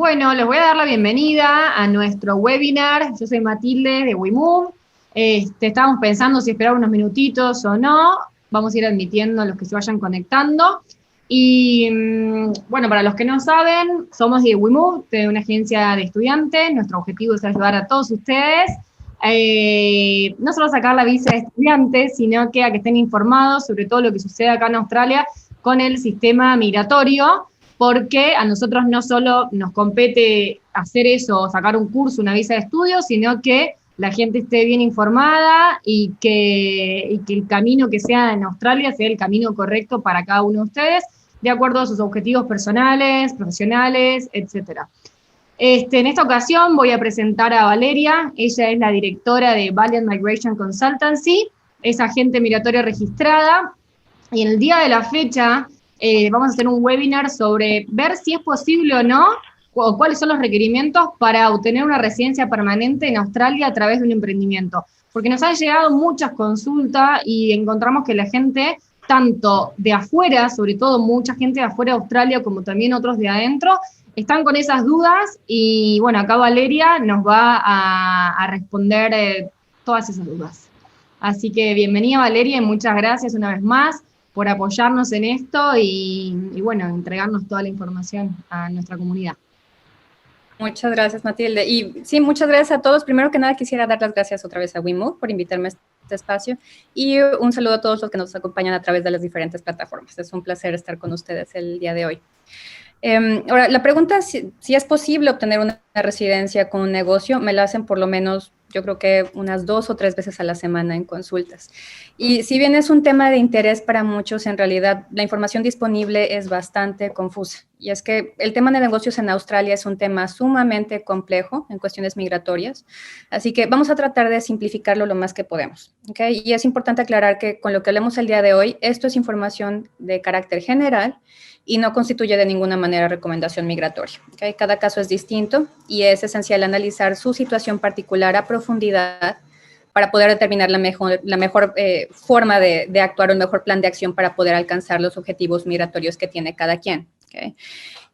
Bueno, les voy a dar la bienvenida a nuestro webinar. Yo soy Matilde de WeMove. Estábamos pensando si esperar unos minutitos o no. Vamos a ir admitiendo a los que se vayan conectando. Y bueno, para los que no saben, somos de WeMove, de una agencia de estudiantes. Nuestro objetivo es ayudar a todos ustedes, no solo a sacar la visa de estudiantes, sino que a que estén informados sobre todo lo que sucede acá en Australia con el sistema migratorio, porque a nosotros no solo nos compete hacer eso, sacar un curso, una visa de estudio, sino que la gente esté bien informada y que el camino que sea en Australia sea el camino correcto para cada uno de ustedes, de acuerdo a sus objetivos personales, profesionales, etc. En esta ocasión voy a presentar a Valeria. Ella es la directora de Valiant Migration Consultancy, es agente migratoria registrada, y en el día de la fecha vamos a hacer un webinar sobre ver si es posible o no, o cuáles son los requerimientos para obtener una residencia permanente en Australia a través de un emprendimiento. Porque nos han llegado muchas consultas y encontramos que la gente, tanto de afuera, sobre todo mucha gente de afuera de Australia, como también otros de adentro, están con esas dudas y bueno, acá Valeria nos va a responder todas esas dudas. Así que bienvenida Valeria y muchas gracias una vez más por apoyarnos en esto y bueno, entregarnos toda la información a nuestra comunidad. Muchas gracias, Matilde. Y sí, muchas gracias a todos. Primero que nada, quisiera dar las gracias otra vez a WeMove por invitarme a este espacio y un saludo a todos los que nos acompañan a través de las diferentes plataformas. Es un placer estar con ustedes el día de hoy. Ahora, la pregunta si es posible obtener una residencia con un negocio, me la hacen por lo menos, yo creo que unas 2 o 3 veces a la semana en consultas. Y si bien es un tema de interés para muchos, en realidad la información disponible es bastante confusa. Y es que el tema de negocios en Australia es un tema sumamente complejo en cuestiones migratorias. Así que vamos a tratar de simplificarlo lo más que podemos, ¿okay? Y es importante aclarar que con lo que hablemos el día de hoy, esto es información de carácter general y no constituye de ninguna manera recomendación migratoria, ¿okay? Cada caso es distinto y es esencial analizar su situación particular a profundidad para poder determinar la mejor forma de actuar o el mejor plan de acción para poder alcanzar los objetivos migratorios que tiene cada quien, ¿okay?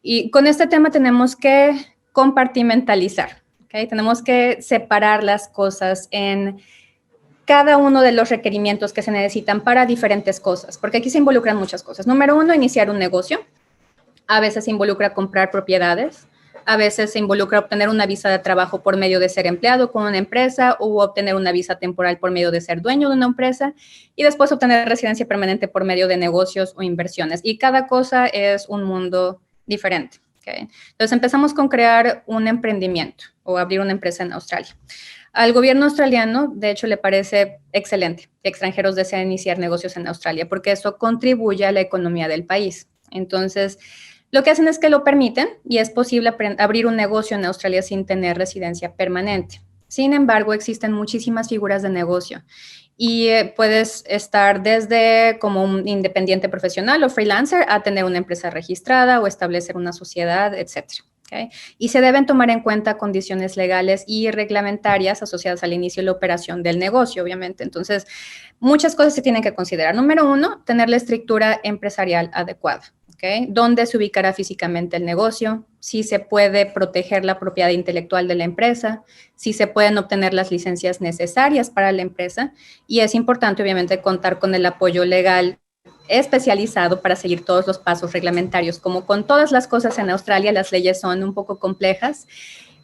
Y con este tema tenemos que compartimentalizar, ¿okay? Tenemos que separar las cosas en cada uno de los requerimientos que se necesitan para diferentes cosas, porque aquí se involucran muchas cosas. Número 1, iniciar un negocio. A veces se involucra comprar propiedades. A veces se involucra obtener una visa de trabajo por medio de ser empleado con una empresa o obtener una visa temporal por medio de ser dueño de una empresa y después obtener residencia permanente por medio de negocios o inversiones. Y cada cosa es un mundo diferente, ¿okay? Entonces empezamos con crear un emprendimiento o abrir una empresa en Australia. Al gobierno australiano, de hecho, le parece excelente que extranjeros deseen iniciar negocios en Australia porque eso contribuye a la economía del país. Entonces, lo que hacen es que lo permiten y es posible abrir un negocio en Australia sin tener residencia permanente. Sin embargo, existen muchísimas figuras de negocio y puedes estar desde como un independiente profesional o freelancer a tener una empresa registrada o establecer una sociedad, etcétera. ¿Okay? Y se deben tomar en cuenta condiciones legales y reglamentarias asociadas al inicio de la operación del negocio, obviamente. Entonces, muchas cosas se tienen que considerar. Número 1, tener la estructura empresarial adecuada. ¿Okay? ¿Dónde se ubicará físicamente el negocio? Si se puede proteger la propiedad intelectual de la empresa, si se pueden obtener las licencias necesarias para la empresa. Y es importante, obviamente, contar con el apoyo legal especializado para seguir todos los pasos reglamentarios. Como con todas las cosas en Australia, las leyes son un poco complejas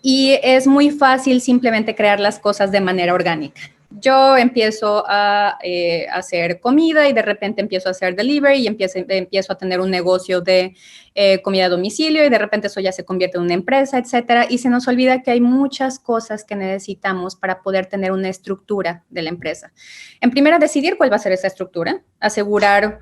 y es muy fácil simplemente crear las cosas de manera orgánica. Yo empiezo a hacer comida y de repente empiezo a hacer delivery y empiezo a tener un negocio de comida a domicilio y de repente eso ya se convierte en una empresa, etcétera. Y se nos olvida que hay muchas cosas que necesitamos para poder tener una estructura de la empresa. En primera, decidir cuál va a ser esa estructura, asegurar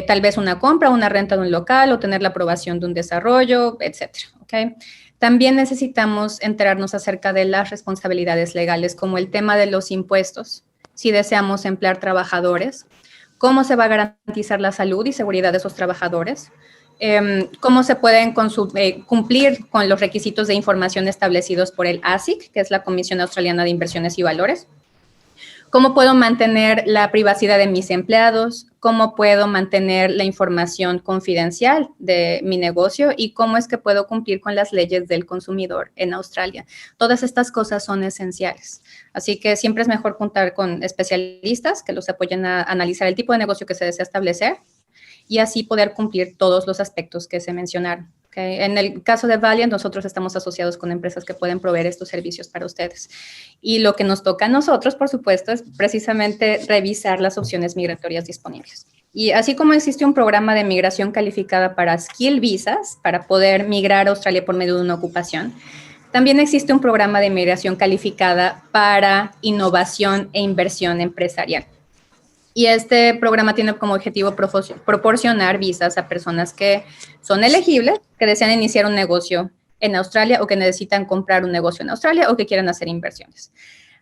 tal vez una compra, una renta de un local o tener la aprobación de un desarrollo, etcétera, ¿okay? También necesitamos enterarnos acerca de las responsabilidades legales, como el tema de los impuestos, si deseamos emplear trabajadores, cómo se va a garantizar la salud y seguridad de esos trabajadores, cómo se pueden cumplir con los requisitos de información establecidos por el ASIC, que es la Comisión Australiana de Inversiones y Valores, ¿Cómo puedo mantener la privacidad de mis empleados? ¿Cómo puedo mantener la información confidencial de mi negocio? ¿Y cómo es que puedo cumplir con las leyes del consumidor en Australia? Todas estas cosas son esenciales. Así que siempre es mejor contar con especialistas que los apoyen a analizar el tipo de negocio que se desea establecer y así poder cumplir todos los aspectos que se mencionaron. Okay. En el caso de Valiant, nosotros estamos asociados con empresas que pueden proveer estos servicios para ustedes. Y lo que nos toca a nosotros, por supuesto, es precisamente revisar las opciones migratorias disponibles. Y así como existe un programa de migración calificada para Skill Visas, para poder migrar a Australia por medio de una ocupación, también existe un programa de migración calificada para innovación e inversión empresarial. Y este programa tiene como objetivo proporcionar visas a personas que son elegibles, que desean iniciar un negocio en Australia o que necesitan comprar un negocio en Australia o que quieran hacer inversiones.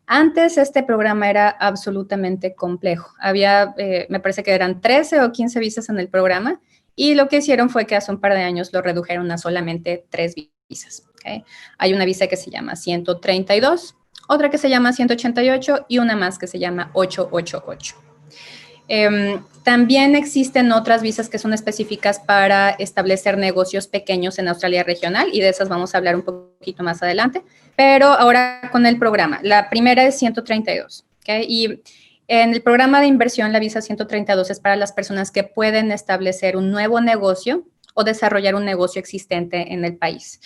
Antes este programa era absolutamente complejo. Había, me parece que eran 13 o 15 visas en el programa y lo que hicieron fue que hace un par de años lo redujeron a solamente 3 visas. ¿Okay? Hay una visa que se llama 132, otra que se llama 188 y una más que se llama 888. También existen otras visas que son específicas para establecer negocios pequeños en Australia regional y de esas vamos a hablar un poquito más adelante. Pero ahora con el programa. La primera es 132, ¿okay? Y en el programa de inversión, la visa 132 es para las personas que pueden establecer un nuevo negocio o desarrollar un negocio existente en el país.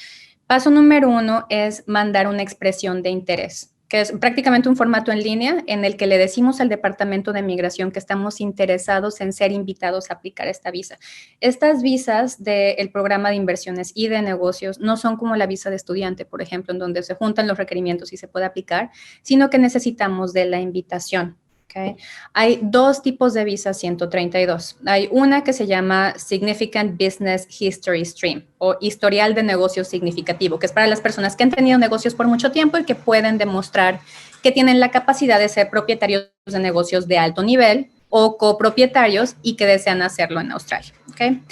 Paso número 1 es mandar una expresión de interés, que es prácticamente un formato en línea en el que le decimos al Departamento de Migración que estamos interesados en ser invitados a aplicar esta visa. Estas visas del programa de inversiones y de negocios no son como la visa de estudiante, por ejemplo, en donde se juntan los requerimientos y se puede aplicar, sino que necesitamos de la invitación. Okay. Hay dos tipos de visa 132. Hay una que se llama Significant Business History Stream o historial de negocios significativo, que es para las personas que han tenido negocios por mucho tiempo y que pueden demostrar que tienen la capacidad de ser propietarios de negocios de alto nivel o copropietarios y que desean hacerlo en Australia. Okay.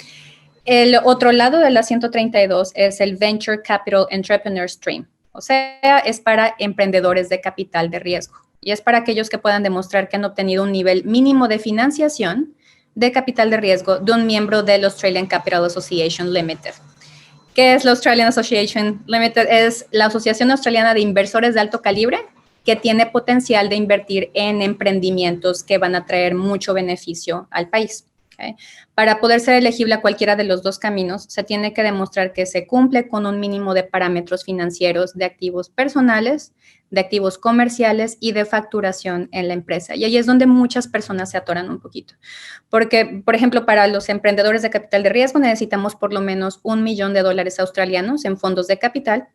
El otro lado de la 132 es el Venture Capital Entrepreneur Stream, o sea, es para emprendedores de capital de riesgo. Y es para aquellos que puedan demostrar que han obtenido un nivel mínimo de financiación de capital de riesgo de un miembro del Australian Capital Association Limited. ¿Qué es la Australian Association Limited? Es la Asociación Australiana de Inversores de Alto Calibre que tiene potencial de invertir en emprendimientos que van a traer mucho beneficio al país. Okay. Para poder ser elegible a cualquiera de los dos caminos, se tiene que demostrar que se cumple con un mínimo de parámetros financieros de activos personales, de activos comerciales y de facturación en la empresa. Y ahí es donde muchas personas se atoran un poquito. Porque, por ejemplo, para los emprendedores de capital de riesgo necesitamos por lo menos $1 millón australianos en fondos de capital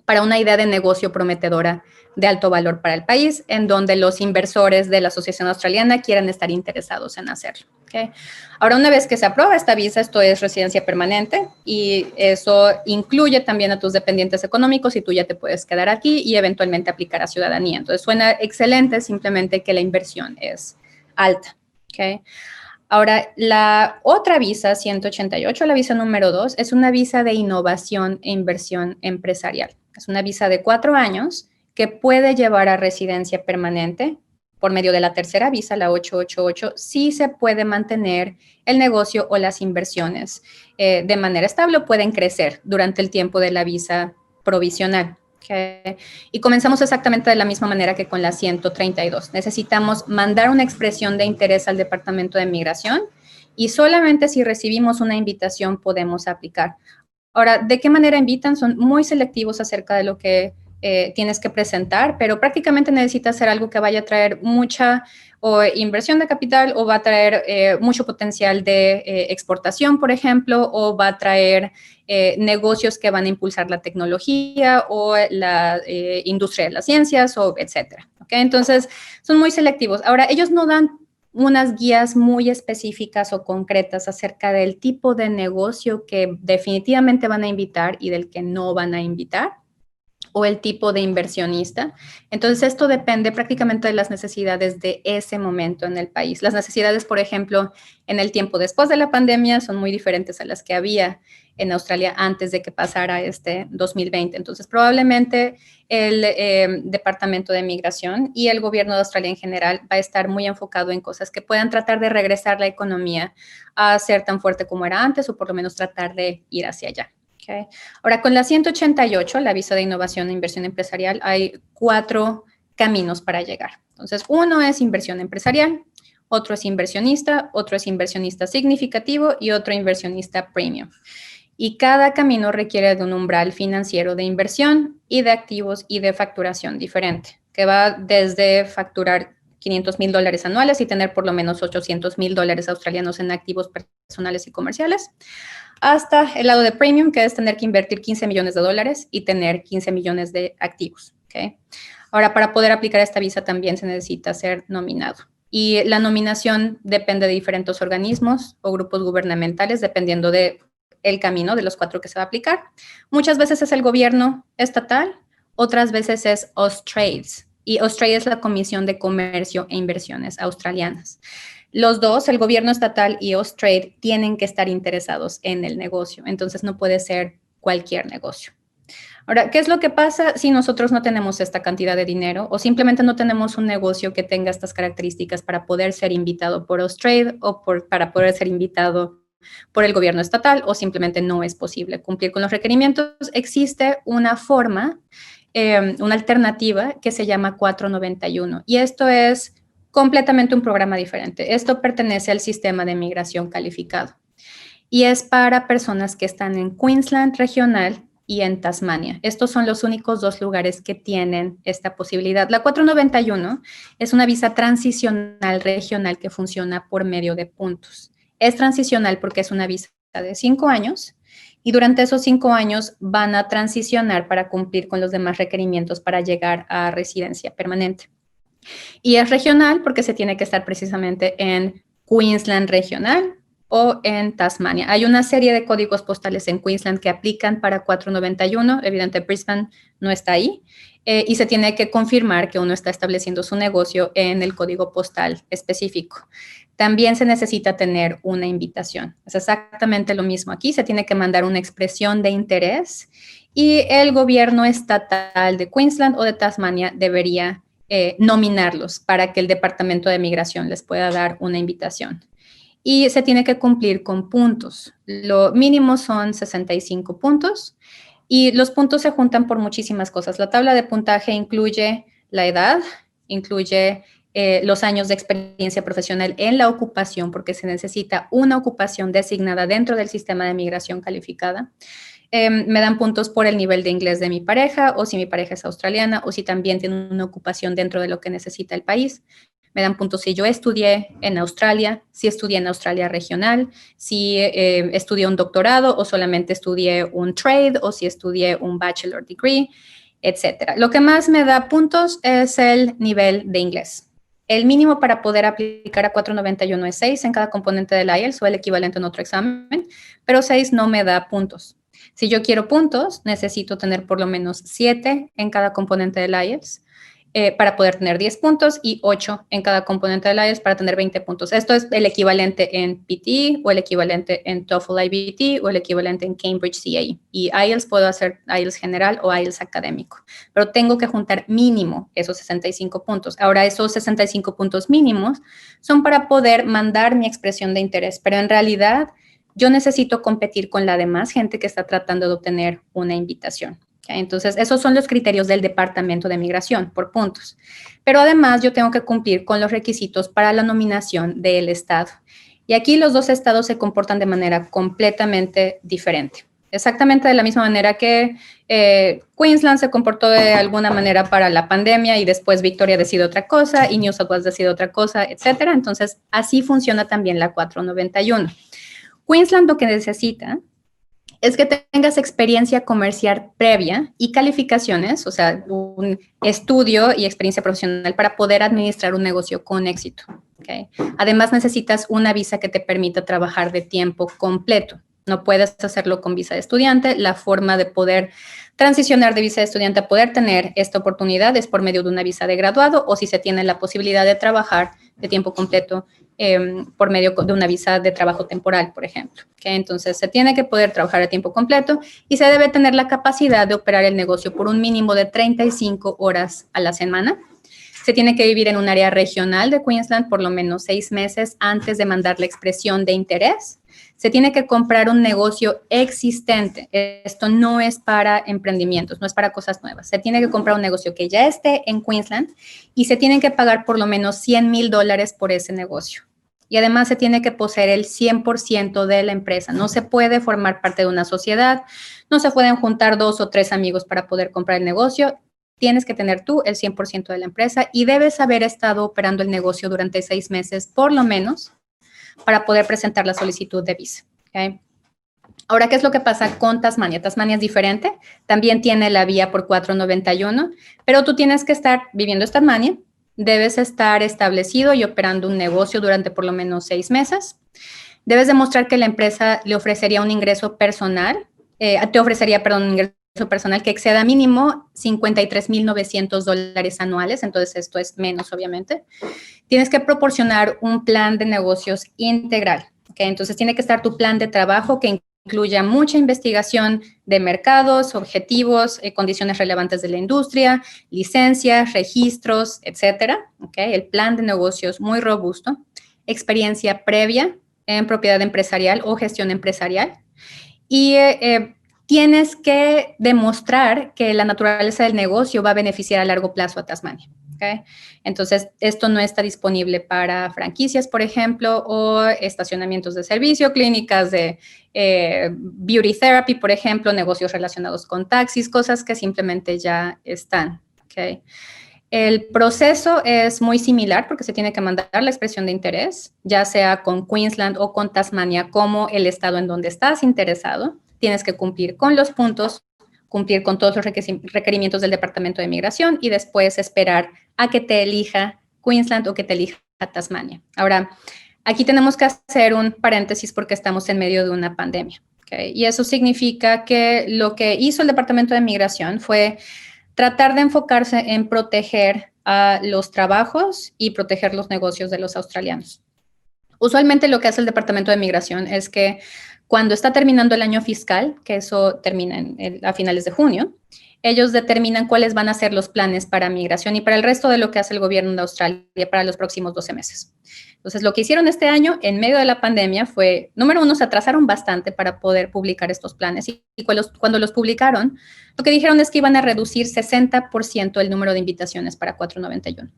para una idea de negocio prometedora de alto valor para el país, en donde los inversores de la Asociación Australiana quieran estar interesados en hacerlo. Okay. Ahora, una vez que se aprueba esta visa, esto es residencia permanente y eso incluye también a tus dependientes económicos y tú ya te puedes quedar aquí y eventualmente aplicar a ciudadanía. Entonces, suena excelente, simplemente que la inversión es alta. Okay. Ahora, la otra visa, 188, la visa número 2, es una visa de innovación e inversión empresarial. Es una visa de 4 años que puede llevar a residencia permanente por medio de la tercera visa, la 888, sí se puede mantener el negocio o las inversiones de manera estable o pueden crecer durante el tiempo de la visa provisional. Okay. Y comenzamos exactamente de la misma manera que con la 132. Necesitamos mandar una expresión de interés al Departamento de Migración y solamente si recibimos una invitación podemos aplicar. Ahora, ¿de qué manera invitan? Son muy selectivos acerca de lo que tienes que presentar, pero prácticamente necesitas hacer algo que vaya a traer mucha inversión de capital o va a traer mucho potencial de exportación, por ejemplo, o va a traer negocios que van a impulsar la tecnología o la industria de las ciencias, o etcétera. ¿Okay? Entonces, son muy selectivos. Ahora, ellos no dan unas guías muy específicas o concretas acerca del tipo de negocio que definitivamente van a invitar y del que no van a invitar. o el tipo de inversionista. Entonces, esto depende prácticamente de las necesidades de ese momento en el país. Las necesidades, por ejemplo, en el tiempo después de la pandemia son muy diferentes a las que había en Australia antes de que pasara este 2020. Entonces, probablemente el Departamento de Migración y el gobierno de Australia en general va a estar muy enfocado en cosas que puedan tratar de regresar la economía a ser tan fuerte como era antes o por lo menos tratar de ir hacia allá. Okay. Ahora, con la 188, la visa de innovación e inversión empresarial, hay 4 caminos para llegar. Entonces, uno es inversión empresarial, otro es inversionista significativo y otro inversionista premium. Y cada camino requiere de un umbral financiero de inversión y de activos y de facturación diferente, que va desde facturar $500,000 anuales y tener por lo menos $800,000 australianos en activos personales y comerciales, hasta el lado de premium, que es tener que invertir $15 millones y tener 15 millones de activos. ¿Okay? Ahora, para poder aplicar esta visa también se necesita ser nominado. Y la nominación depende de diferentes organismos o grupos gubernamentales, dependiendo del camino de los 4 que se va a aplicar. Muchas veces es el gobierno estatal, otras veces es Austrades. Y Australia es la Comisión de Comercio e Inversiones australianas. Los dos, el gobierno estatal y Austrade, tienen que estar interesados en el negocio. Entonces, no puede ser cualquier negocio. Ahora, ¿qué es lo que pasa si nosotros no tenemos esta cantidad de dinero o simplemente no tenemos un negocio que tenga estas características para poder ser invitado por Austrade o para poder ser invitado por el gobierno estatal o simplemente no es posible cumplir con los requerimientos? Existe una forma, una alternativa que se llama 491 y esto es completamente un programa diferente. Esto pertenece al sistema de migración calificado y es para personas que están en Queensland regional y en Tasmania. Estos son los únicos 2 lugares que tienen esta posibilidad. La 491 es una visa transicional regional que funciona por medio de puntos. Es transicional porque es una visa de 5 años y durante esos 5 años van a transicionar para cumplir con los demás requerimientos para llegar a residencia permanente. Y es regional porque se tiene que estar precisamente en Queensland regional o en Tasmania. Hay una serie de códigos postales en Queensland que aplican para 491. Evidentemente, Brisbane no está ahí. Y se tiene que confirmar que uno está estableciendo su negocio en el código postal específico. También se necesita tener una invitación. Es exactamente lo mismo aquí. Se tiene que mandar una expresión de interés y el gobierno estatal de Queensland o de Tasmania debería nominarlos para que el Departamento de Migración les pueda dar una invitación. Y se tiene que cumplir con puntos. Lo mínimo son 65 puntos y los puntos se juntan por muchísimas cosas. La tabla de puntaje incluye la edad, incluye los años de experiencia profesional en la ocupación, porque se necesita una ocupación designada dentro del sistema de migración calificada. Me dan puntos por el nivel de inglés de mi pareja, o si mi pareja es australiana, o si también tiene una ocupación dentro de lo que necesita el país. Me dan puntos si yo estudié en Australia, si estudié en Australia regional, si estudié un doctorado o solamente estudié un trade, o si estudié un bachelor degree, etcétera. Lo que más me da puntos es el nivel de inglés. El mínimo para poder aplicar a 491 es 6 en cada componente del IELTS o el equivalente en otro examen, pero 6 no me da puntos. Si yo quiero puntos, necesito tener por lo menos 7 en cada componente del IELTS para poder tener 10 puntos y 8 en cada componente del IELTS para tener 20 puntos. Esto es el equivalente en PT o el equivalente en TOEFL IBT o el equivalente en Cambridge CAE. Y IELTS puedo hacer IELTS general o IELTS académico, pero tengo que juntar mínimo esos 65 puntos. Ahora, esos 65 puntos mínimos son para poder mandar mi expresión de interés, pero en realidad yo necesito competir con la demás gente que está tratando de obtener una invitación. ¿Okay? Entonces, esos son los criterios del Departamento de Migración por puntos. Pero además, yo tengo que cumplir con los requisitos para la nominación del estado. Y aquí los 2 estados se comportan de manera completamente diferente. Exactamente de la misma manera que Queensland se comportó de alguna manera para la pandemia y después Victoria decide otra cosa y New South Wales decide otra cosa, etcétera. Entonces, así funciona también la 491. Queensland lo que necesita es que tengas experiencia comercial previa y calificaciones, o sea, un estudio y experiencia profesional para poder administrar un negocio con éxito. ¿Okay? Además, necesitas una visa que te permita trabajar de tiempo completo. No puedes hacerlo con visa de estudiante. La forma de poder transicionar de visa de estudiante a poder tener esta oportunidad es por medio de una visa de graduado o si se tiene la posibilidad de trabajar de tiempo completo por medio de una visa de trabajo temporal, por ejemplo. ¿Okay? Entonces, se tiene que poder trabajar a tiempo completo y se debe tener la capacidad de operar el negocio por un mínimo de 35 horas a la semana. Se tiene que vivir en un área regional de Queensland por lo menos 6 meses antes de mandar la expresión de interés. Se tiene que comprar un negocio existente. Esto no es para emprendimientos, no es para cosas nuevas. Se tiene que comprar un negocio que ya esté en Queensland y se tienen que pagar por lo menos $100,000 por ese negocio. Y además se tiene que poseer el 100% de la empresa. No se puede formar parte de una sociedad, no se pueden juntar 2 o 3 amigos para poder comprar el negocio. Tienes que tener tú el 100% de la empresa y debes haber estado operando el negocio durante 6 meses, por lo menos, para poder presentar la solicitud de visa. ¿Okay? Ahora, ¿qué es lo que pasa con Tasmania? Tasmania es diferente, también tiene la vía por 491, pero tú tienes que estar viviendo en Tasmania, debes estar establecido y operando un negocio durante por lo menos 6 meses. Debes demostrar que la empresa le ofrecería un ingreso personal, un ingreso personal que exceda mínimo $53,900 anuales, entonces esto es menos, obviamente. Tienes que proporcionar un plan de negocios integral, ¿okay? Entonces tiene que estar tu plan de trabajo que incluya mucha investigación de mercados, objetivos, condiciones relevantes de la industria, licencias, registros, etcétera, ¿okay? El plan de negocios muy robusto, experiencia previa en propiedad empresarial o gestión empresarial y tienes que demostrar que la naturaleza del negocio va a beneficiar a largo plazo a Tasmania. ¿Okay? Entonces, esto no está disponible para franquicias, por ejemplo, o estacionamientos de servicio, clínicas de beauty therapy, por ejemplo, negocios relacionados con taxis, cosas que simplemente ya están. ¿Okay? El proceso es muy similar porque se tiene que mandar la expresión de interés, ya sea con Queensland o con Tasmania, como el estado en donde estás interesado. Tienes que cumplir con los puntos, cumplir con todos los requerimientos del Departamento de Migración y después esperar a que te elija Queensland o que te elija Tasmania. Ahora, aquí tenemos que hacer un paréntesis porque estamos en medio de una pandemia. ¿Okay? Y eso significa que lo que hizo el Departamento de Migración fue tratar de enfocarse en proteger a los trabajos y proteger los negocios de los australianos. Usualmente lo que hace el Departamento de Migración es que cuando está terminando el año fiscal, que eso termina a finales de junio, ellos determinan cuáles van a ser los planes para migración y para el resto de lo que hace el gobierno de Australia para los próximos 12 meses. Entonces, lo que hicieron este año en medio de la pandemia fue, número uno, se atrasaron bastante para poder publicar estos planes y cuando los publicaron, lo que dijeron es que iban a reducir 60% el número de invitaciones para 491.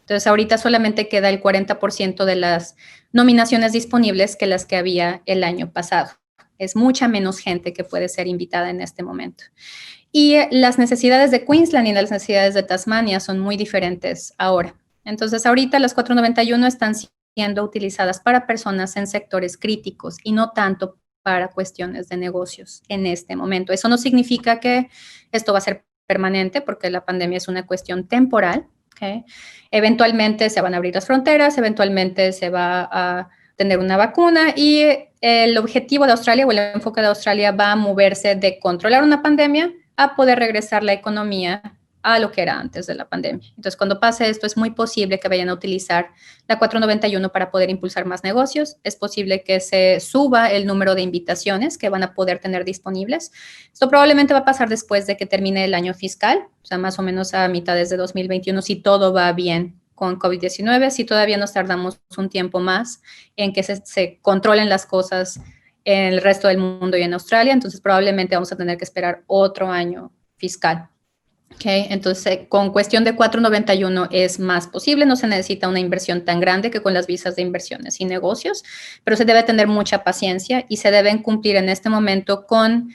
Entonces, ahorita solamente queda el 40% de las nominaciones disponibles que las que había el año pasado. Es mucha menos gente que puede ser invitada en este momento. Y las necesidades de Queensland y las necesidades de Tasmania son muy diferentes ahora. Entonces, ahorita las 491 están siendo utilizadas para personas en sectores críticos y no tanto para cuestiones de negocios en este momento. Eso no significa que esto va a ser permanente porque la pandemia es una cuestión temporal. ¿Okay? Eventualmente se van a abrir las fronteras, eventualmente se va a tener una vacuna y el objetivo de Australia o el enfoque de Australia va a moverse de controlar una pandemia a poder regresar la economía a lo que era antes de la pandemia. Entonces, cuando pase esto, es muy posible que vayan a utilizar la 491 para poder impulsar más negocios. Es posible que se suba el número de invitaciones que van a poder tener disponibles. Esto probablemente va a pasar después de que termine el año fiscal, o sea, más o menos a mitades de 2021, si todo va bien con COVID-19, si todavía nos tardamos un tiempo más en que se controlen las cosas en el resto del mundo y en Australia, entonces probablemente vamos a tener que esperar otro año fiscal. Okay, entonces, con cuestión de 491 es más posible, no se necesita una inversión tan grande que con las visas de inversiones y negocios, pero se debe tener mucha paciencia y se deben cumplir en este momento con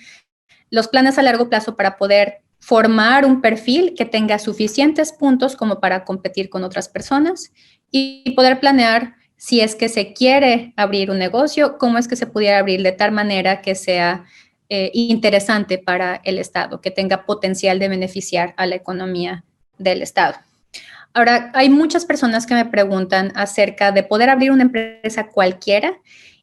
los planes a largo plazo para poder formar un perfil que tenga suficientes puntos como para competir con otras personas y poder planear si es que se quiere abrir un negocio, cómo es que se pudiera abrir de tal manera que sea interesante para el Estado, que tenga potencial de beneficiar a la economía del Estado. Ahora, hay muchas personas que me preguntan acerca de poder abrir una empresa cualquiera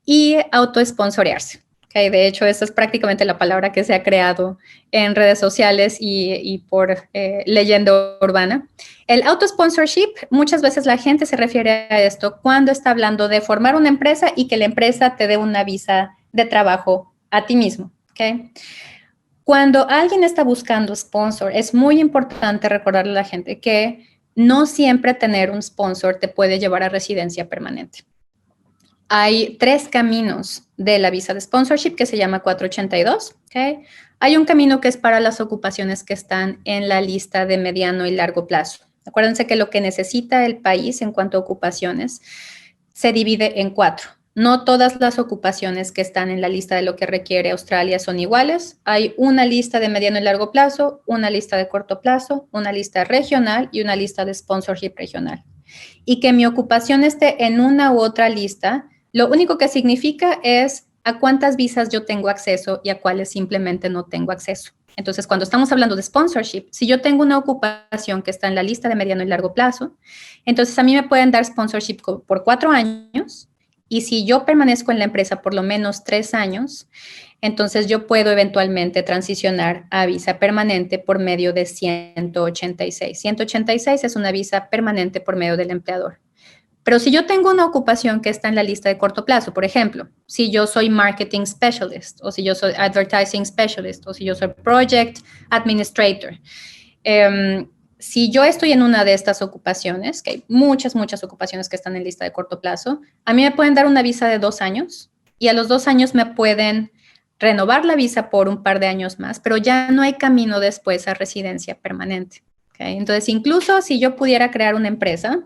y autoesponsorearse. Okay, de hecho, esa es prácticamente la palabra que se ha creado en redes sociales y por leyenda urbana. El auto-sponsorship, muchas veces la gente se refiere a esto cuando está hablando de formar una empresa y que la empresa te dé una visa de trabajo a ti mismo. Okay. Cuando alguien está buscando sponsor, es muy importante recordarle a la gente que no siempre tener un sponsor te puede llevar a residencia permanente. Hay 3 caminos de la visa de sponsorship que se llama 482. ¿Okay? Hay un camino que es para las ocupaciones que están en la lista de mediano y largo plazo. Acuérdense que lo que necesita el país en cuanto a ocupaciones se divide en 4. No todas las ocupaciones que están en la lista de lo que requiere Australia son iguales. Hay una lista de mediano y largo plazo, una lista de corto plazo, una lista regional y una lista de sponsorship regional. Y que mi ocupación esté en una u otra lista, lo único que significa es a cuántas visas yo tengo acceso y a cuáles simplemente no tengo acceso. Entonces, cuando estamos hablando de sponsorship, si yo tengo una ocupación que está en la lista de mediano y largo plazo, entonces a mí me pueden dar sponsorship por 4 años y si yo permanezco en la empresa por lo menos 3 años, entonces yo puedo eventualmente transicionar a visa permanente por medio de 186. 186 es una visa permanente por medio del empleador. Pero si yo tengo una ocupación que está en la lista de corto plazo, por ejemplo, si yo soy marketing specialist, o si yo soy advertising specialist, o si yo soy project administrator, si yo estoy en una de estas ocupaciones, que hay muchas ocupaciones que están en lista de corto plazo, a mí me pueden dar una visa de 2 años y a los 2 años me pueden renovar la visa por un par de años más, pero ya no hay camino después a residencia permanente. ¿Okay? Entonces, incluso si yo pudiera crear una empresa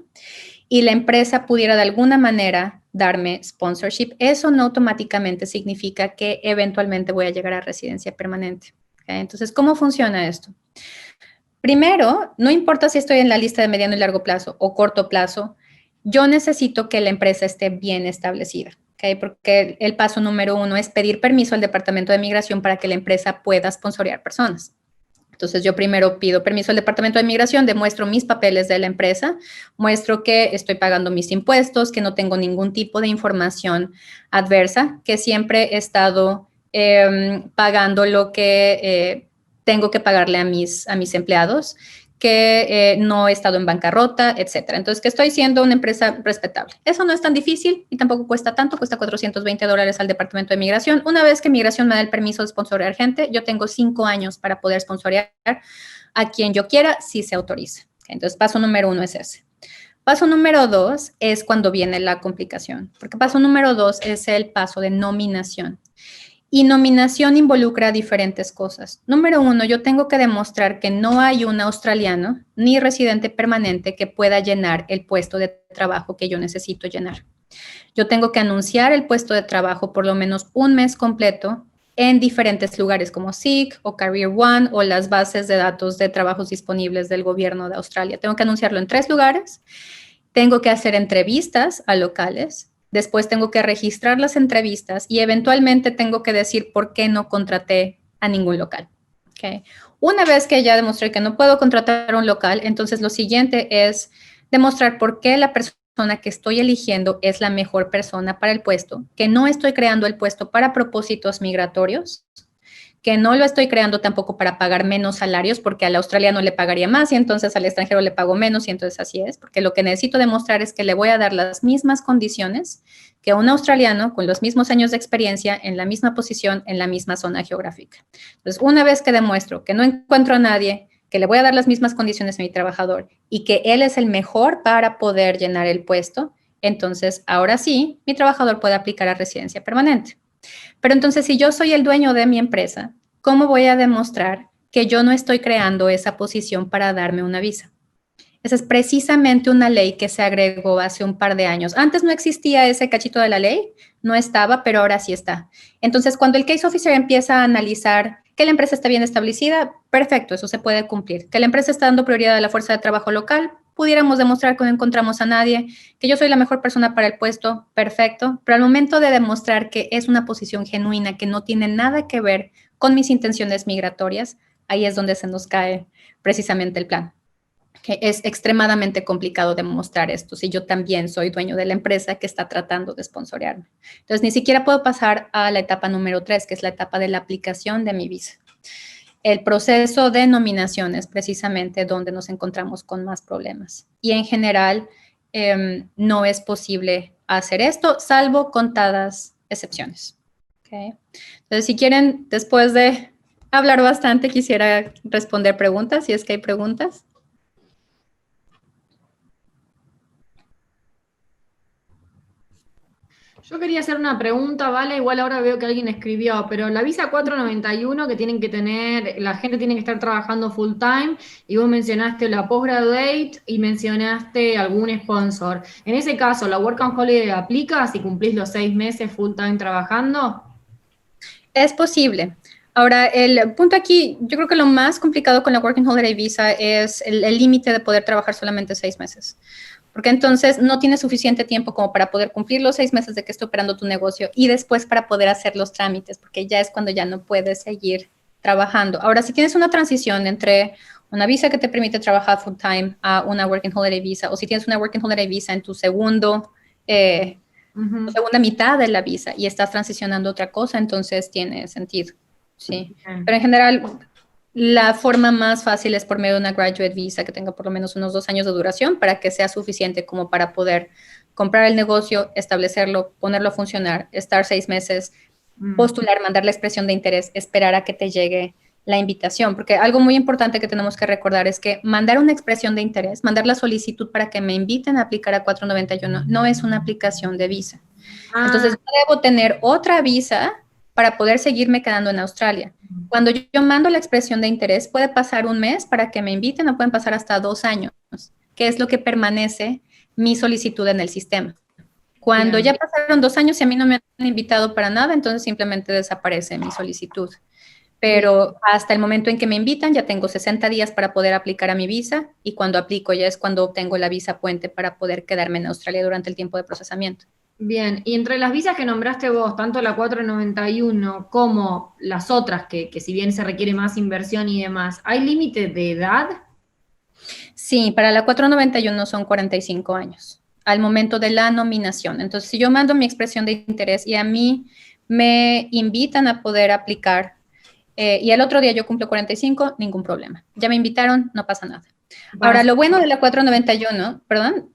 y la empresa pudiera de alguna manera darme sponsorship, eso no automáticamente significa que eventualmente voy a llegar a residencia permanente. ¿Okay? Entonces, ¿cómo funciona esto? Primero, no importa si estoy en la lista de mediano y largo plazo o corto plazo, yo necesito que la empresa esté bien establecida. ¿Okay? Porque el paso número 1 es pedir permiso al Departamento de Migración para que la empresa pueda sponsorear personas. Entonces, yo primero pido permiso al Departamento de Migración, demuestro mis papeles de la empresa, muestro que estoy pagando mis impuestos, que no tengo ningún tipo de información adversa, que siempre he estado pagando lo que tengo que pagarle a mis empleados, que no he estado en bancarrota, etcétera. Entonces, que estoy siendo una empresa respetable. Eso no es tan difícil y tampoco cuesta tanto, cuesta $420 al Departamento de Migración. Una vez que Migración me da el permiso de sponsorear gente, yo tengo 5 años para poder sponsorear a quien yo quiera si se autoriza. Entonces, paso número 1 es ese. Paso número 2 es cuando viene la complicación, porque paso número 2 es el paso de nominación. Y nominación involucra diferentes cosas. Número 1, yo tengo que demostrar que no hay un australiano ni residente permanente que pueda llenar el puesto de trabajo que yo necesito llenar. Yo tengo que anunciar el puesto de trabajo por lo menos un mes completo en diferentes lugares como Seek o Career One o las bases de datos de trabajos disponibles del gobierno de Australia. Tengo que anunciarlo en 3 lugares. Tengo que hacer entrevistas a locales. Después tengo que registrar las entrevistas y eventualmente tengo que decir por qué no contraté a ningún local. ¿Okay? Una vez que ya demostré que no puedo contratar a un local, entonces lo siguiente es demostrar por qué la persona que estoy eligiendo es la mejor persona para el puesto, que no estoy creando el puesto para propósitos migratorios, que no lo estoy creando tampoco para pagar menos salarios, porque al australiano le pagaría más y entonces al extranjero le pago menos y entonces así es, porque lo que necesito demostrar es que le voy a dar las mismas condiciones que a un australiano con los mismos años de experiencia en la misma posición, en la misma zona geográfica. Entonces, una vez que demuestro que no encuentro a nadie, que le voy a dar las mismas condiciones a mi trabajador y que él es el mejor para poder llenar el puesto, entonces ahora sí, mi trabajador puede aplicar a residencia permanente. Pero entonces, si yo soy el dueño de mi empresa, ¿cómo voy a demostrar que yo no estoy creando esa posición para darme una visa? Esa es precisamente una ley que se agregó hace un par de años. Antes no existía ese cachito de la ley, no estaba, pero ahora sí está. Entonces, cuando el case officer empieza a analizar que la empresa está bien establecida, perfecto, eso se puede cumplir. Que la empresa está dando prioridad a la fuerza de trabajo local, pudiéramos demostrar que no encontramos a nadie, que yo soy la mejor persona para el puesto, perfecto. Pero al momento de demostrar que es una posición genuina, que no tiene nada que ver con mis intenciones migratorias, ahí es donde se nos cae precisamente el plan. que es extremadamente complicado demostrar esto si yo también soy dueño de la empresa que está tratando de sponsorearme. Entonces, ni siquiera puedo pasar a la etapa número 3, que es la etapa de la aplicación de mi visa. El proceso de nominación es precisamente donde nos encontramos con más problemas. Y en general, no es posible hacer esto, salvo contadas excepciones. ¿Okay? Entonces, si quieren, después de hablar bastante, quisiera responder preguntas, si es que hay preguntas. Yo quería hacer una pregunta, ¿vale? Igual ahora veo que alguien escribió, pero la visa 491 que tienen que tener, la gente tiene que estar trabajando full time, y vos mencionaste la postgraduate y mencionaste algún sponsor. En ese caso, ¿la Work and Holiday aplica si cumplís los 6 meses full time trabajando? Es posible. Ahora, el punto aquí, yo creo que lo más complicado con la Working Holiday Visa es el límite de poder trabajar solamente 6 meses. Porque entonces no tienes suficiente tiempo como para poder cumplir los 6 meses de que esté operando tu negocio y después para poder hacer los trámites, porque ya es cuando ya no puedes seguir trabajando. Ahora, si tienes una transición entre una visa que te permite trabajar full time a una Working Holiday Visa, o si tienes una Working Holiday Visa en tu segunda mitad de la visa y estás transicionando a otra cosa, entonces tiene sentido, ¿sí? Pero en general, la forma más fácil es por medio de una graduate visa que tenga por lo menos unos 2 años de duración para que sea suficiente como para poder comprar el negocio, establecerlo, ponerlo a funcionar, estar 6 meses, postular, mandar la expresión de interés, esperar a que te llegue la invitación, porque algo muy importante que tenemos que recordar es que mandar una expresión de interés, mandar la solicitud para que me inviten a aplicar a 491 no es una aplicación de visa. Entonces, yo debo tener otra visa para poder seguirme quedando en Australia. Cuando yo mando la expresión de interés, puede pasar 1 mes para que me inviten o pueden pasar hasta 2 años, que es lo que permanece mi solicitud en el sistema. Cuando ya pasaron 2 años y a mí no me han invitado para nada, entonces simplemente desaparece mi solicitud. Pero hasta el momento en que me invitan ya tengo 60 días para poder aplicar a mi visa y cuando aplico ya es cuando obtengo la visa puente para poder quedarme en Australia durante el tiempo de procesamiento. Bien, y entre las visas que nombraste vos, tanto la 491 como las otras, que si bien se requiere más inversión y demás, ¿hay límite de edad? Sí, para la 491 son 45 años al momento de la nominación. Entonces, si yo mando mi expresión de interés y a mí me invitan a poder aplicar y el otro día yo cumplo 45, ningún problema. Ya me invitaron, no pasa nada. Ahora, lo bueno de la 491, perdón.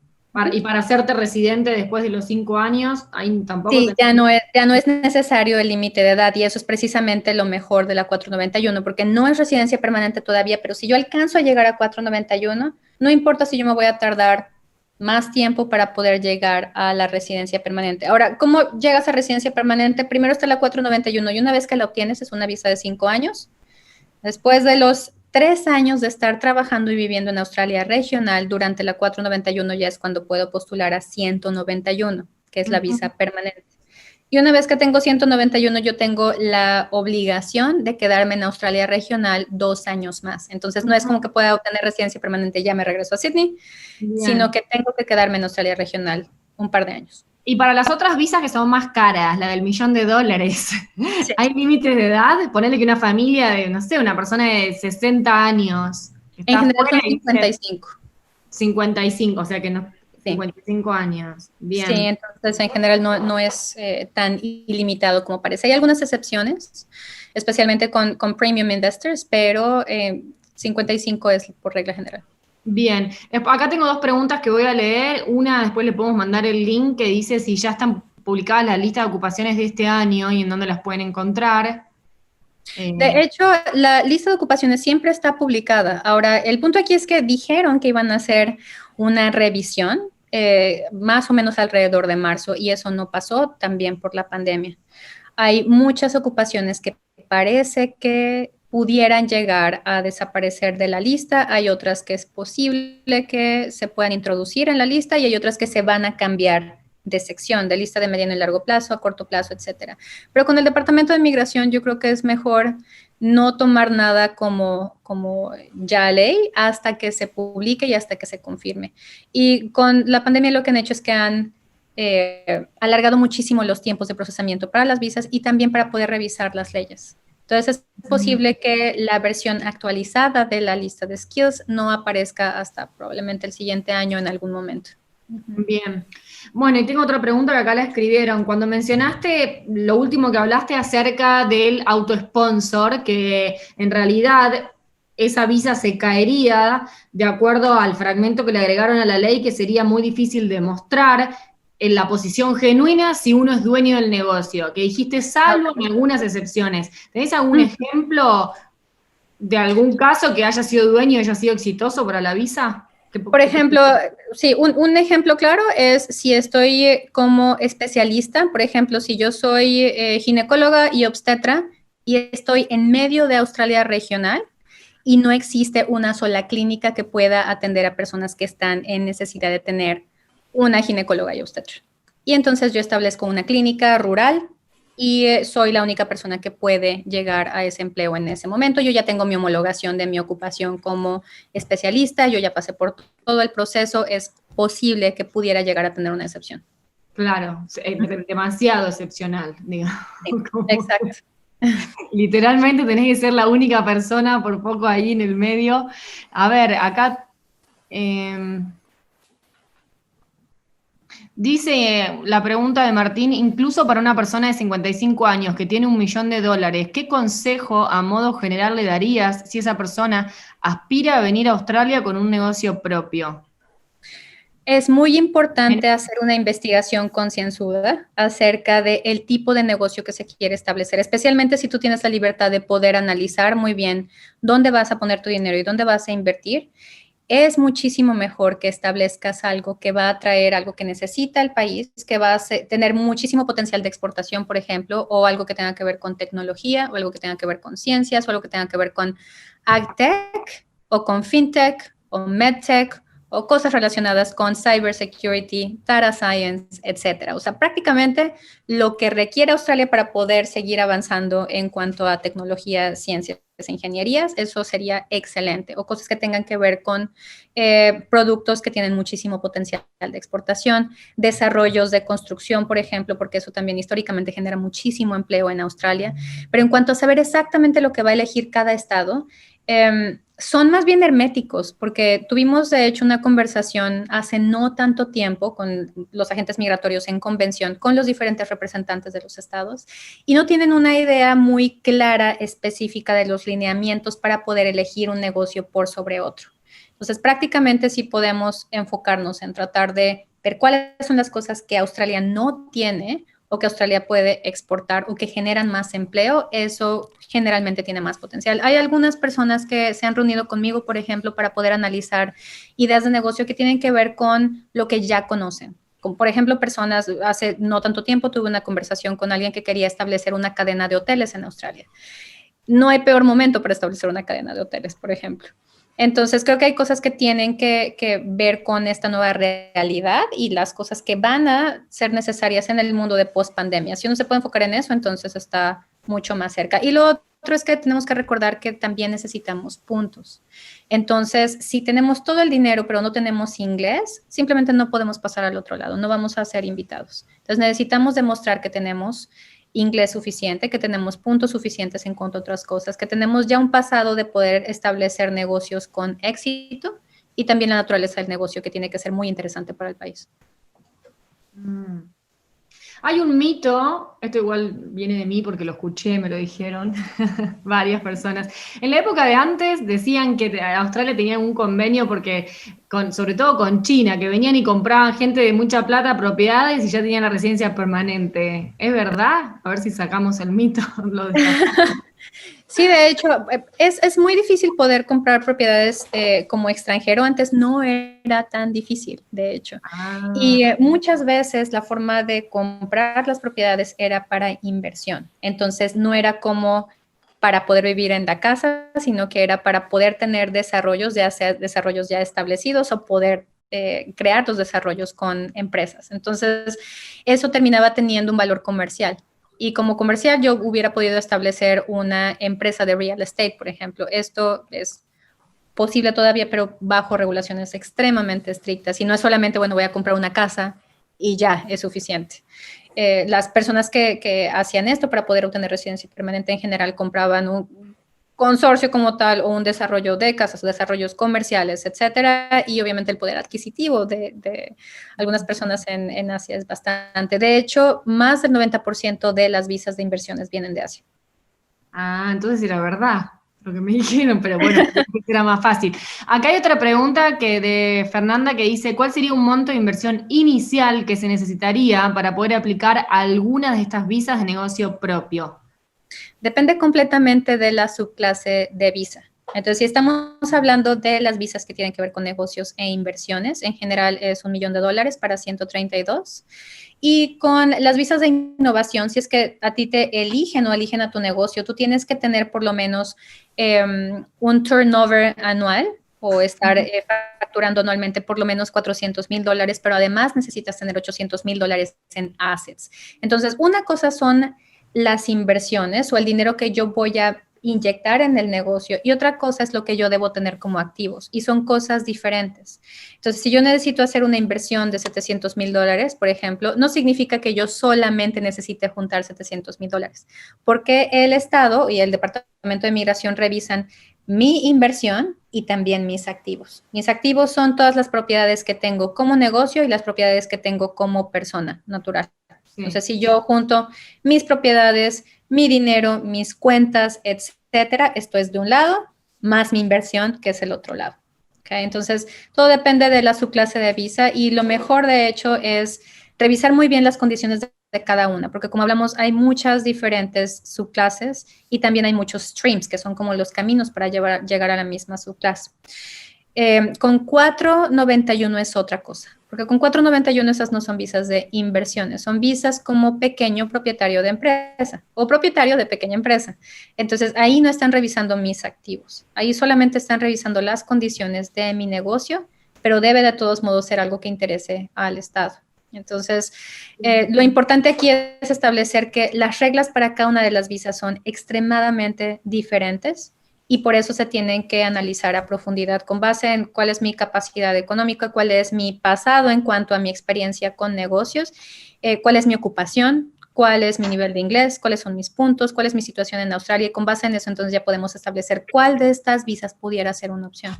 Y para hacerte residente después de los 5 años, ahí tampoco. Sí, ya no es necesario el límite de edad y eso es precisamente lo mejor de la 491, porque no es residencia permanente todavía, pero si yo alcanzo a llegar a 491, no importa si yo me voy a tardar más tiempo para poder llegar a la residencia permanente. Ahora, ¿cómo llegas a residencia permanente? Primero está la 491 y una vez que la obtienes es una visa de 5 años. Después de los 3 años de estar trabajando y viviendo en Australia regional, durante la 491 ya es cuando puedo postular a 191, que es la visa permanente. Y una vez que tengo 191, yo tengo la obligación de quedarme en Australia regional 2 años más. Entonces, no es como que pueda obtener residencia permanente y ya me regreso a Sydney, sino que tengo que quedarme en Australia regional un par de años. Y para las otras visas que son más caras, la del $1.000.000, Sí. ¿hay límites de edad? Ponele que una familia de, no sé, una persona de 60 años. En general son 55. 55, o sea que no, Sí. 55 años. Bien. Sí, entonces en general no es tan ilimitado como parece. Hay algunas excepciones, especialmente con premium investors, pero 55 es por regla general. Bien, acá tengo 2 preguntas que voy a leer. Una, después le podemos mandar el link que dice si ya están publicadas las listas de ocupaciones de este año y en dónde las pueden encontrar. De hecho, la lista de ocupaciones siempre está publicada. Ahora, el punto aquí es que dijeron que iban a hacer una revisión más o menos alrededor de marzo y eso no pasó también por la pandemia. Hay muchas ocupaciones que parece que pudieran llegar a desaparecer de la lista, hay otras que es posible que se puedan introducir en la lista y hay otras que se van a cambiar de sección, de lista de mediano y largo plazo, a corto plazo, etcétera. Pero con el Departamento de Migración yo creo que es mejor no tomar nada como ya ley hasta que se publique y hasta que se confirme. Y con la pandemia lo que han hecho es que han alargado muchísimo los tiempos de procesamiento para las visas y también para poder revisar las leyes. Entonces, es posible que la versión actualizada de la lista de skills no aparezca hasta probablemente el siguiente año en algún momento. Bien. Bueno, y tengo otra pregunta que acá la escribieron. Cuando mencionaste lo último que hablaste acerca del autosponsor, que en realidad esa visa se caería de acuerdo al fragmento que le agregaron a la ley, que sería muy difícil demostrar en la posición genuina si uno es dueño del negocio, que dijiste salvo en algunas excepciones. ¿Tenés algún ejemplo de algún caso que haya sido dueño y haya sido exitoso para la visa? Por ejemplo, sí, un ejemplo claro es si estoy como especialista, por ejemplo, si yo soy ginecóloga y obstetra y estoy en medio de Australia regional y no existe una sola clínica que pueda atender a personas que están en necesidad de tener una ginecóloga y obstetra. Y entonces yo establezco una clínica rural y soy la única persona que puede llegar a ese empleo en ese momento. Yo ya tengo mi homologación de mi ocupación como especialista, yo ya pasé por todo el proceso, es posible que pudiera llegar a tener una excepción. Claro, demasiado excepcional, digamos. Sí, exacto. Literalmente tenés que ser la única persona por poco ahí en el medio. A ver, acá dice la pregunta de Martín, incluso para una persona de 55 años que tiene $1 millón, ¿qué consejo a modo general le darías si esa persona aspira a venir a Australia con un negocio propio? Es muy importante hacer una investigación concienzuda acerca del tipo de negocio que se quiere establecer, especialmente si tú tienes la libertad de poder analizar muy bien dónde vas a poner tu dinero y dónde vas a invertir. Es muchísimo mejor que establezcas algo que va a traer algo que necesita el país, que va a tener muchísimo potencial de exportación, por ejemplo, o algo que tenga que ver con tecnología, o algo que tenga que ver con ciencias, o algo que tenga que ver con agtech, o con fintech, o medtech, o cosas relacionadas con cybersecurity, data science, etcétera. O sea, prácticamente lo que requiere Australia para poder seguir avanzando en cuanto a tecnología, ciencias, ingenierías, eso sería excelente. O cosas que tengan que ver con productos que tienen muchísimo potencial de exportación, desarrollos de construcción, por ejemplo, porque eso también históricamente genera muchísimo empleo en Australia. Pero en cuanto a saber exactamente lo que va a elegir cada estado, son más bien herméticos, porque tuvimos de hecho una conversación hace no tanto tiempo con los agentes migratorios en convención, con los diferentes representantes de los estados, y no tienen una idea muy clara, específica de los lineamientos para poder elegir un negocio por sobre otro. Entonces, prácticamente sí podemos enfocarnos en tratar de ver cuáles son las cosas que Australia no tiene o que Australia puede exportar o que generan más empleo, eso generalmente tiene más potencial. Hay algunas personas que se han reunido conmigo, por ejemplo, para poder analizar ideas de negocio que tienen que ver con lo que ya conocen. Como por ejemplo, personas, hace no tanto tiempo tuve una conversación con alguien que quería establecer una cadena de hoteles en Australia. No hay peor momento para establecer una cadena de hoteles, por ejemplo. Entonces, creo que hay cosas que tienen que ver con esta nueva realidad y las cosas que van a ser necesarias en el mundo de post-pandemia. Si uno se puede enfocar en eso, entonces está mucho más cerca. Y lo otro es que tenemos que recordar que también necesitamos puntos. Entonces, si tenemos todo el dinero, pero no tenemos inglés, simplemente no podemos pasar al otro lado, no vamos a ser invitados. Entonces, necesitamos demostrar que tenemos inglés suficiente, que tenemos puntos suficientes en cuanto a otras cosas, que tenemos ya un pasado de poder establecer negocios con éxito y también la naturaleza del negocio que tiene que ser muy interesante para el país. Hay un mito, esto igual viene de mí porque lo escuché, me lo dijeron varias personas. En la época de antes decían que Australia tenía un convenio porque, sobre todo con China, que venían y compraban gente de mucha plata propiedades y ya tenían la residencia permanente. ¿Es verdad? A ver si sacamos el mito. Sí, de hecho, es muy difícil poder comprar propiedades como extranjero. Antes no era tan difícil, de hecho. Y muchas veces la forma de comprar las propiedades era para inversión. Entonces, no era como para poder vivir en la casa, sino que era para poder tener desarrollos, ya sea desarrollos ya establecidos o poder crear los desarrollos con empresas. Entonces, eso terminaba teniendo un valor comercial. Y como comercial yo hubiera podido establecer una empresa de real estate, por ejemplo. Esto es posible todavía, pero bajo regulaciones extremadamente estrictas. Y no es solamente, bueno, voy a comprar una casa y ya es suficiente. Las personas que hacían esto para poder obtener residencia permanente en general compraban un consorcio como tal o un desarrollo de casas, desarrollos comerciales, etcétera, y obviamente el poder adquisitivo de algunas personas en Asia es bastante. De hecho, más del 90% de las visas de inversiones vienen de Asia. Ah, entonces era verdad lo que me dijeron, pero bueno, era más fácil. Acá hay otra pregunta que de Fernanda que dice, ¿cuál sería un monto de inversión inicial que se necesitaría para poder aplicar algunas de estas visas de negocio propio? Depende completamente de la subclase de visa. Entonces, si estamos hablando de las visas que tienen que ver con negocios e inversiones, en general es $1 millón para 132. Y con las visas de innovación, si es que a ti te eligen o eligen a tu negocio, tú tienes que tener por lo menos un turnover anual o estar facturando anualmente por lo menos $400,000, pero además necesitas tener $800,000 en assets. Entonces, una cosa son las inversiones o el dinero que yo voy a inyectar en el negocio y otra cosa es lo que yo debo tener como activos y son cosas diferentes. Entonces, si yo necesito hacer una inversión de $700,000, por ejemplo, no significa que yo solamente necesite juntar $700,000, porque el Estado y el Departamento de Migración revisan mi inversión y también mis activos. Mis activos son todas las propiedades que tengo como negocio y las propiedades que tengo como persona natural. Sí. Entonces, si yo junto mis propiedades, mi dinero, mis cuentas, etcétera, esto es de un lado, más mi inversión, que es el otro lado. ¿Okay? Entonces, todo depende de la subclase de visa y lo mejor, de hecho, es revisar muy bien las condiciones de cada una, porque como hablamos, hay muchas diferentes subclases y también hay muchos streams, que son como los caminos para llegar a la misma subclase. Con 491 es otra cosa, porque con 491 esas no son visas de inversiones, son visas como pequeño propietario de empresa o propietario de pequeña empresa. Entonces, ahí no están revisando mis activos, ahí solamente están revisando las condiciones de mi negocio, pero debe de todos modos ser algo que interese al Estado. Entonces, lo importante aquí es establecer que las reglas para cada una de las visas son extremadamente diferentes y por eso se tienen que analizar a profundidad con base en cuál es mi capacidad económica, cuál es mi pasado en cuanto a mi experiencia con negocios, cuál es mi ocupación, cuál es mi nivel de inglés, cuáles son mis puntos, cuál es mi situación en Australia y con base en eso entonces ya podemos establecer cuál de estas visas pudiera ser una opción.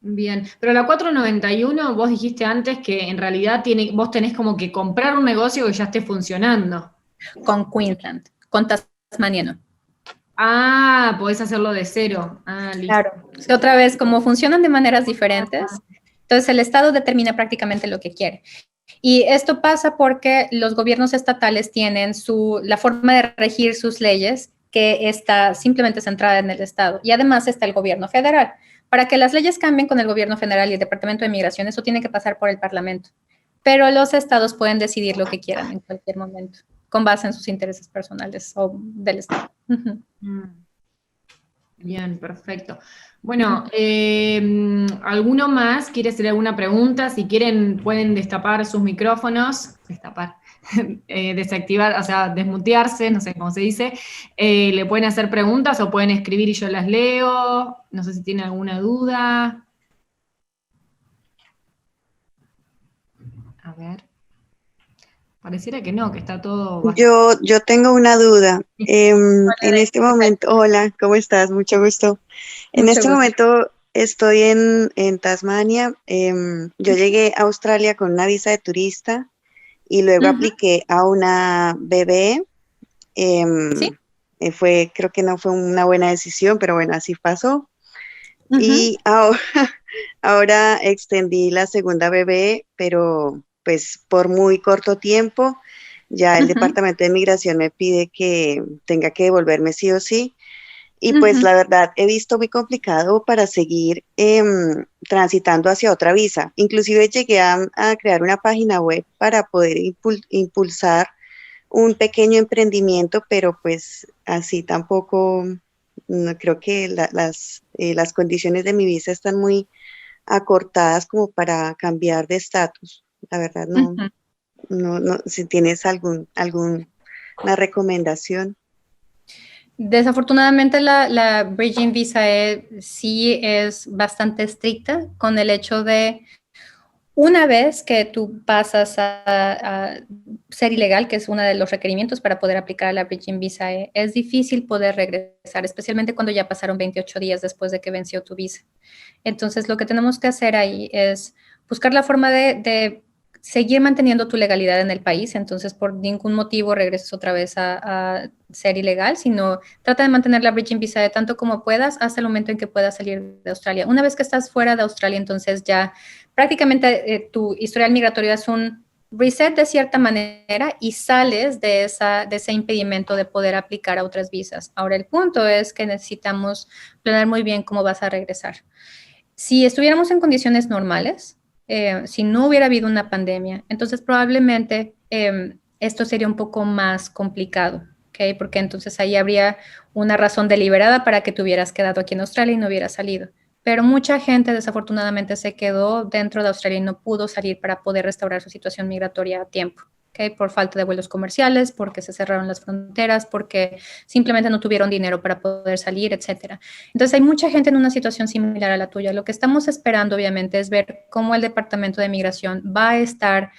Bien, pero la 491 vos dijiste antes que en realidad vos tenés como que comprar un negocio que ya esté funcionando. Con Queensland, con Tasmania no. Ah, podés hacerlo de cero. Ah, listo. Claro. Otra vez, como funcionan de maneras diferentes, entonces el Estado determina prácticamente lo que quiere. Y esto pasa porque los gobiernos estatales tienen la forma de regir sus leyes que está simplemente centrada en el Estado. Y además está el gobierno federal. Para que las leyes cambien con el gobierno federal y el Departamento de Migración, eso tiene que pasar por el Parlamento. Pero los estados pueden decidir lo que quieran en cualquier momento, con base en sus intereses personales o del Estado. Bien, perfecto. Bueno, ¿alguno más quiere hacer alguna pregunta? Si quieren, pueden destapar sus micrófonos, desactivar, o sea, desmutearse, no sé cómo se dice. Le pueden hacer preguntas o pueden escribir y yo las leo. No sé si tienen alguna duda. A ver. Pareciera que no, que está todo bastante... Yo tengo una duda. En este momento, hola, ¿cómo estás? Mucho gusto. En este momento estoy en Tasmania. Yo llegué a Australia con una visa de turista y luego apliqué a una BBE. ¿Sí? Creo que no fue una buena decisión, pero bueno, así pasó. Y ahora extendí la segunda BBE, pero pues por muy corto tiempo. Ya el Departamento de Migración me pide que tenga que devolverme sí o sí. Y pues la verdad he visto muy complicado para seguir transitando hacia otra visa. Inclusive llegué a crear una página web para poder impulsar un pequeño emprendimiento, pero pues así tampoco, no, creo que las condiciones de mi visa están muy acortadas como para cambiar de estatus. La verdad no. No, si tienes alguna recomendación. Desafortunadamente la Bridging Visa sí es bastante estricta con el hecho de, Una vez que tú pasas a ser ilegal, que es uno de los requerimientos para poder aplicar a la Bridging Visa E, es difícil poder regresar, especialmente cuando ya pasaron 28 días después de que venció tu visa. Entonces, lo que tenemos que hacer ahí es buscar la forma de seguir manteniendo tu legalidad en el país. Entonces, por ningún motivo regreses otra vez a ser ilegal, sino trata de mantener la Bridging Visa de tanto como puedas hasta el momento en que puedas salir de Australia. Una vez que estás fuera de Australia, entonces ya prácticamente tu historial migratorio es un reset de cierta manera y sales de ese impedimento de poder aplicar a otras visas. Ahora, el punto es que necesitamos planear muy bien cómo vas a regresar. Si estuviéramos en condiciones normales, si no hubiera habido una pandemia, entonces probablemente esto sería un poco más complicado, ¿ok? Porque entonces ahí habría una razón deliberada para que te hubieras quedado aquí en Australia y no hubieras salido. Pero mucha gente desafortunadamente se quedó dentro de Australia y no pudo salir para poder restaurar su situación migratoria a tiempo. ¿Okay? Por falta de vuelos comerciales, porque se cerraron las fronteras, porque simplemente no tuvieron dinero para poder salir, etcétera. Entonces hay mucha gente en una situación similar a la tuya. Lo que estamos esperando, obviamente, es ver cómo el Departamento de Migración va a estar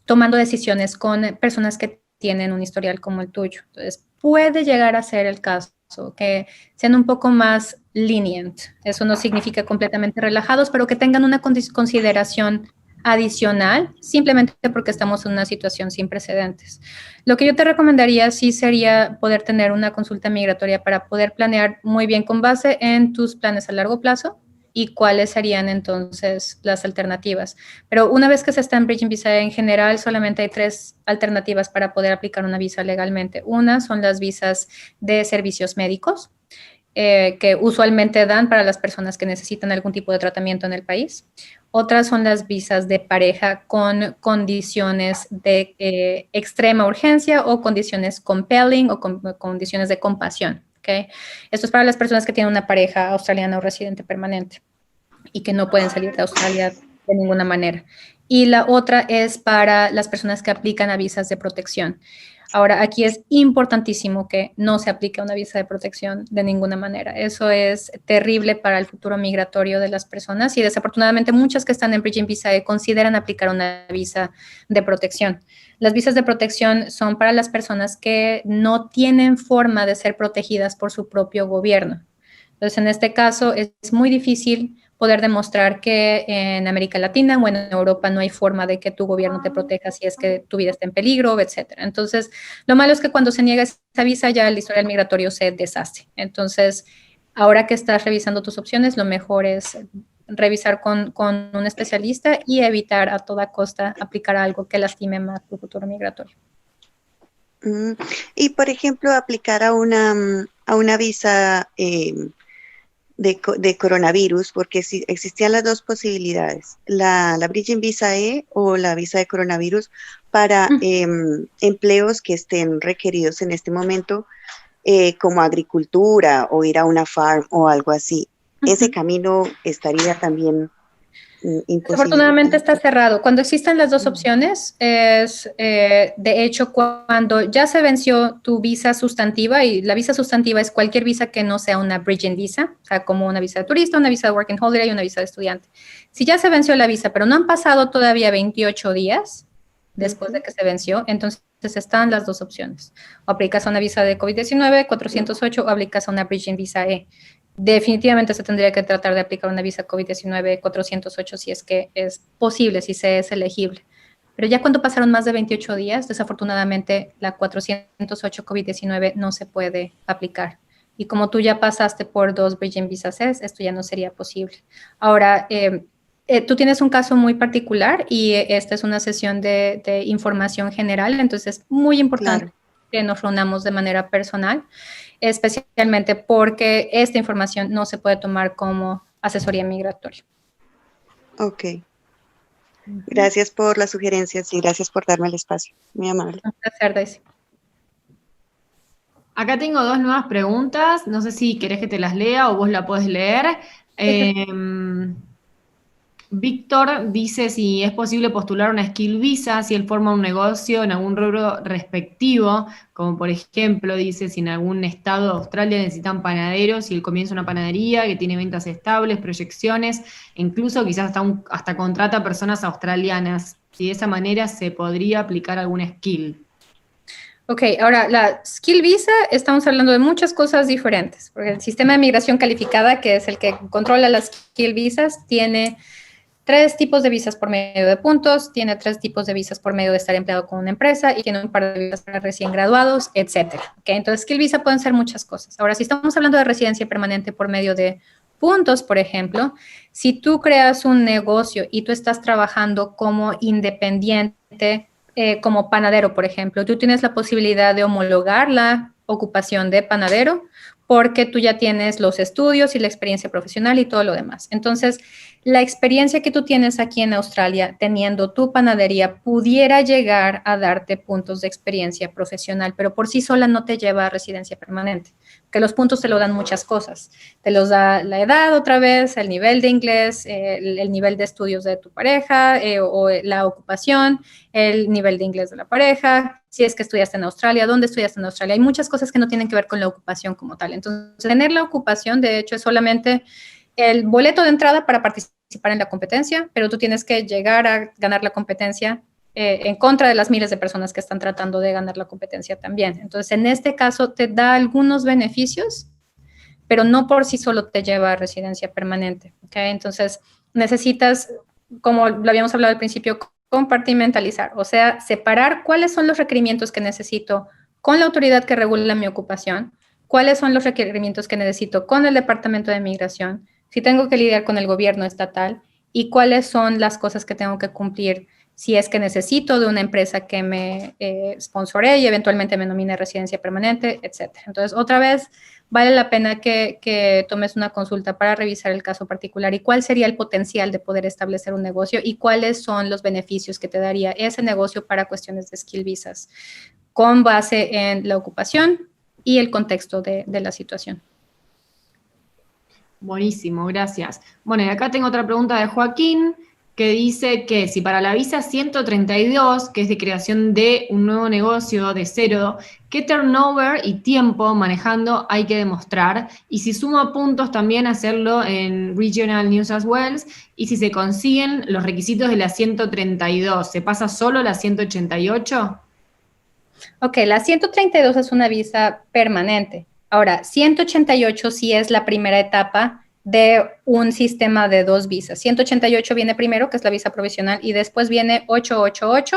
tomando decisiones con personas que tienen un historial como el tuyo. Entonces puede llegar a ser el caso que sean un poco más lenient. Eso no significa completamente relajados, pero que tengan una consideración adicional, simplemente porque estamos en una situación sin precedentes. Lo que yo te recomendaría sí sería poder tener una consulta migratoria para poder planear muy bien con base en tus planes a largo plazo y cuáles serían entonces las alternativas. Pero una vez que se está en Bridging Visa en general, solamente hay 3 alternativas para poder aplicar una visa legalmente. Una son las visas de servicios médicos, que usualmente dan para las personas que necesitan algún tipo de tratamiento en el país. Otras son las visas de pareja con condiciones de extrema urgencia o condiciones compelling o condiciones de compasión. ¿Okay? Esto es para las personas que tienen una pareja australiana o residente permanente y que no pueden salir de Australia de ninguna manera. Y la otra es para las personas que aplican a visas de protección. Ahora, aquí es importantísimo que no se aplique una visa de protección de ninguna manera. Eso es terrible para el futuro migratorio de las personas y desafortunadamente muchas que están en Bridging Visa consideran aplicar una visa de protección. Las visas de protección son para las personas que no tienen forma de ser protegidas por su propio gobierno. Entonces, en este caso, es muy difícil poder demostrar que en América Latina o en Europa no hay forma de que tu gobierno te proteja si es que tu vida está en peligro, etcétera. Entonces, lo malo es que cuando se niega esa visa ya el historial migratorio se deshace. Entonces, ahora que estás revisando tus opciones, lo mejor es revisar con un especialista y evitar a toda costa aplicar algo que lastime más tu futuro migratorio. Y, por ejemplo, aplicar a una visa de coronavirus, porque si existían las 2 posibilidades, la Bridging Visa E o la visa de coronavirus para empleos que estén requeridos en este momento, como agricultura o ir a una farm o algo así. Ese camino estaría también imposible. Desafortunadamente está cerrado. Cuando existen las 2 opciones, es de hecho cuando ya se venció tu visa sustantiva, y la visa sustantiva es cualquier visa que no sea una Bridging Visa, o sea, como una visa de turista, una visa de Working Holiday y una visa de estudiante. Si ya se venció la visa, pero no han pasado todavía 28 días después de que se venció, entonces están las 2 opciones. O aplicas a una visa de COVID-19, 408, o aplicas a una Bridging Visa E. Definitivamente se tendría que tratar de aplicar una visa COVID-19 408 si es que es posible, si se es elegible. Pero ya cuando pasaron más de 28 días, desafortunadamente la 408 COVID-19 no se puede aplicar. Y como tú ya pasaste por 2 Bridging Visas, esto ya no sería posible. Ahora, tú tienes un caso muy particular y esta es una sesión de información general, entonces es muy importante que nos reunamos de manera personal, especialmente porque esta información no se puede tomar como asesoría migratoria. Ok. Gracias por las sugerencias y gracias por darme el espacio. Muy amable. Un placer, Daisy. Acá tengo 2 nuevas preguntas. No sé si querés que te las lea o vos la podés leer. Víctor dice si es posible postular una skill visa, si él forma un negocio en algún rubro respectivo, como por ejemplo, dice si en algún estado de Australia necesitan panaderos, si él comienza una panadería que tiene ventas estables, proyecciones, e incluso quizás hasta contrata personas australianas. Si de esa manera se podría aplicar algún skill. Ok, ahora la Skill Visa, estamos hablando de muchas cosas diferentes, porque el sistema de migración calificada, que es el que controla las Skill Visas, tiene 3 tipos de visas por medio de puntos, tiene 3 tipos de visas por medio de estar empleado con una empresa y tiene un par de visas para recién graduados, etcétera. Okay, entonces, Skill Visa pueden ser muchas cosas. Ahora, si estamos hablando de residencia permanente por medio de puntos, por ejemplo, si tú creas un negocio y tú estás trabajando como independiente, como panadero, por ejemplo, tú tienes la posibilidad de homologar la ocupación de panadero porque tú ya tienes los estudios y la experiencia profesional y todo lo demás. Entonces, la experiencia que tú tienes aquí en Australia teniendo tu panadería pudiera llegar a darte puntos de experiencia profesional, pero por sí sola no te lleva a residencia permanente, que los puntos te lo dan muchas cosas. Te los da la edad otra vez, el nivel de inglés, el nivel de estudios de tu pareja o la ocupación, el nivel de inglés de la pareja, si es que estudiaste en Australia, dónde estudiaste en Australia. Hay muchas cosas que no tienen que ver con la ocupación como tal. Entonces, tener la ocupación, de hecho, es solamente el boleto de entrada para participar en la competencia, pero tú tienes que llegar a ganar la competencia en contra de las miles de personas que están tratando de ganar la competencia también. Entonces, en este caso, te da algunos beneficios, pero no por sí solo te lleva a residencia permanente. ¿Okay? Entonces, necesitas, como lo habíamos hablado al principio, compartimentalizar, o sea, separar cuáles son los requerimientos que necesito con la autoridad que regula mi ocupación, cuáles son los requerimientos que necesito con el Departamento de Migración, si tengo que lidiar con el gobierno estatal y cuáles son las cosas que tengo que cumplir si es que necesito de una empresa que me sponsoree y eventualmente me nomine residencia permanente, etc. Entonces, otra vez, vale la pena que tomes una consulta para revisar el caso particular y cuál sería el potencial de poder establecer un negocio y cuáles son los beneficios que te daría ese negocio para cuestiones de skill visas, con base en la ocupación y el contexto de la situación. Buenísimo, gracias. Bueno, y acá tengo otra pregunta de Joaquín, que dice que si para la visa 132, que es de creación de un nuevo negocio de cero, ¿qué turnover y tiempo manejando hay que demostrar? Y si suma puntos también hacerlo en Regional New South Wales, y si se consiguen los requisitos de la 132, ¿se pasa solo la 188? Ok, la 132 es una visa permanente. Ahora, 188 sí es la primera etapa de un sistema de 2 visas. 188 viene primero, que es la visa provisional, y después viene 888,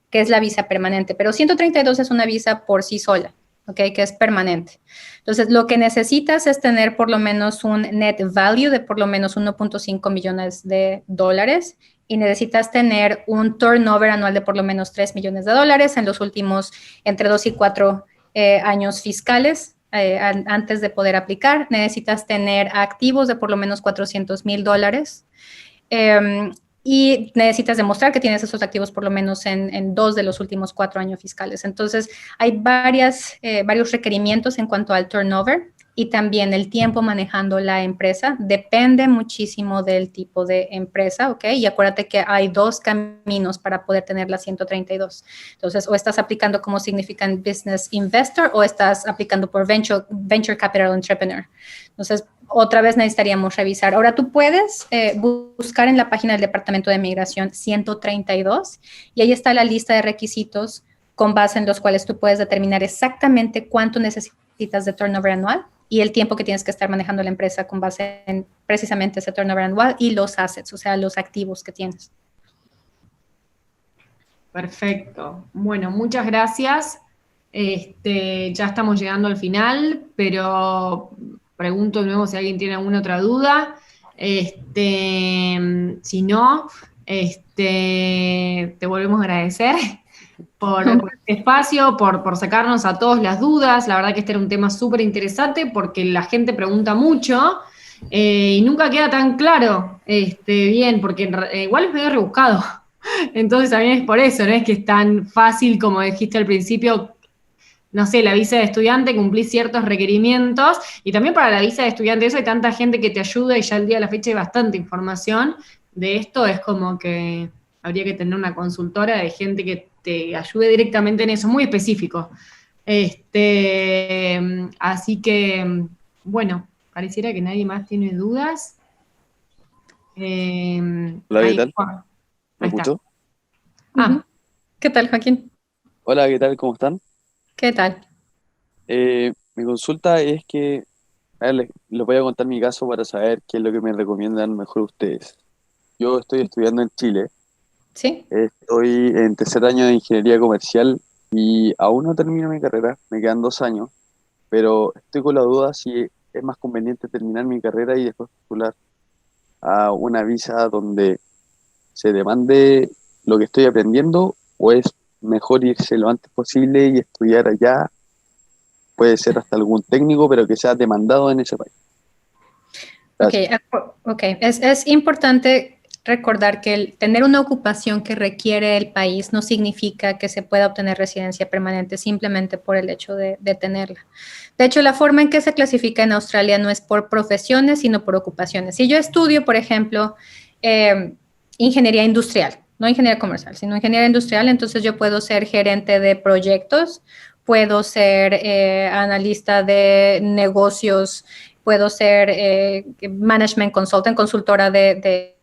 que es la visa permanente. Pero 132 es una visa por sí sola, ¿ok? Que es permanente. Entonces, lo que necesitas es tener por lo menos un net value de por lo menos 1.5 millones de dólares y necesitas tener un turnover anual de por lo menos 3 millones de dólares en los últimos entre 2 y 4 años fiscales. Antes de poder aplicar, necesitas tener activos de por lo menos $400,000 y necesitas demostrar que tienes esos activos por lo menos en 2 de los últimos 4 años fiscales. Entonces, hay varios requerimientos en cuanto al turnover y también el tiempo manejando la empresa. Depende muchísimo del tipo de empresa, ¿ok? Y acuérdate que hay 2 caminos para poder tener la 132. Entonces, o estás aplicando como Significant Business Investor o estás aplicando por Venture Capital Entrepreneur. Entonces, otra vez necesitaríamos revisar. Ahora, tú puedes buscar en la página del Departamento de Migración 132 y ahí está la lista de requisitos con base en los cuales tú puedes determinar exactamente cuánto necesitas de turnover anual y el tiempo que tienes que estar manejando la empresa con base en precisamente ese turnover anual y los assets, o sea, los activos que tienes. Perfecto. Bueno, muchas gracias. Ya estamos llegando al final, pero pregunto de nuevo si alguien tiene alguna otra duda. Si no, te volvemos a agradecer por este espacio, por sacarnos a todos las dudas. La verdad que este era un tema súper interesante porque la gente pregunta mucho y nunca queda tan claro bien, porque igual es medio rebuscado. Entonces también es por eso, no es que es tan fácil como dijiste al principio. No sé, la visa de estudiante, cumplís ciertos requerimientos, y también para la visa de estudiante, eso hay tanta gente que te ayuda y ya al día de la fecha hay bastante información, de esto es como que habría que tener una consultora de gente que te ayude directamente en eso, muy específico. Así que, bueno, pareciera que nadie más tiene dudas. Hola, ¿qué tal? Juan. ¿Me Ahí está. escuchó? Ujú. ¿Qué tal, Joaquín? Hola, ¿qué tal? ¿Cómo están? ¿Qué tal? Mi consulta es que, a ver, les voy a contar mi caso para saber qué es lo que me recomiendan mejor ustedes. Yo estoy estudiando en Chile, ¿Sí? estoy en tercer año de ingeniería comercial y aún no termino mi carrera, me quedan 2 años, pero estoy con la duda si es más conveniente terminar mi carrera y después postular a una visa donde se demande lo que estoy aprendiendo o es mejor irse lo antes posible y estudiar allá, puede ser hasta algún técnico, pero que sea demandado en ese país. Ok, Gracias. ok. Es importante recordar que el tener una ocupación que requiere el país no significa que se pueda obtener residencia permanente simplemente por el hecho de tenerla. De hecho, la forma en que se clasifica en Australia no es por profesiones, sino por ocupaciones. Si yo estudio, por ejemplo, ingeniería industrial, no ingeniería comercial, sino ingeniería industrial, entonces yo puedo ser gerente de proyectos, puedo ser analista de negocios, puedo ser management consultant, consultora de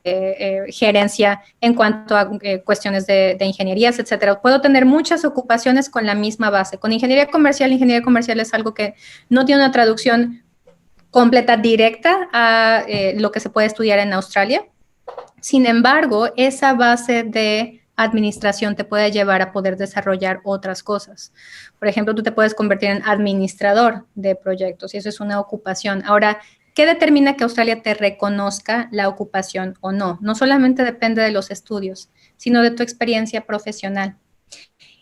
gerencia en cuanto a cuestiones de ingenierías, etcétera. Puedo tener muchas ocupaciones con la misma base. Con ingeniería comercial es algo que no tiene una traducción completa directa a lo que se puede estudiar en Australia. Sin embargo, esa base de administración te puede llevar a poder desarrollar otras cosas. Por ejemplo, tú te puedes convertir en administrador de proyectos y eso es una ocupación. Ahora, ¿qué determina que Australia te reconozca la ocupación o no? No solamente depende de los estudios, sino de tu experiencia profesional.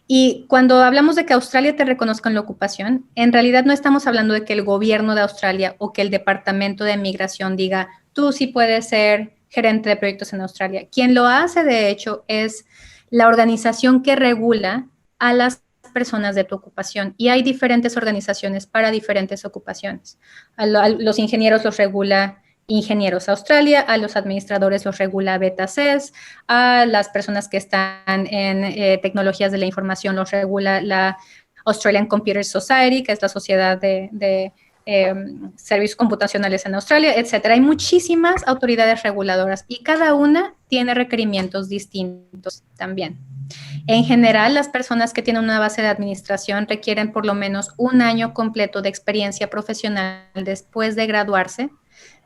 Y cuando hablamos de que Australia te reconozca en la ocupación, en realidad no estamos hablando de que el gobierno de Australia o que el Departamento de Migración diga, tú sí puedes ser gerente de proyectos en Australia. Quien lo hace, de hecho, es la organización que regula a las personas de tu ocupación. Y hay diferentes organizaciones para diferentes ocupaciones. A los ingenieros los regula Ingenieros Australia, a los administradores los regula BetaCES, a las personas que están en tecnologías de la información los regula la Australian Computer Society, que es la sociedad de servicios computacionales en Australia, etcétera. Hay muchísimas autoridades reguladoras y cada una tiene requerimientos distintos también. En general, las personas que tienen una base de administración requieren por lo menos un año completo de experiencia profesional después de graduarse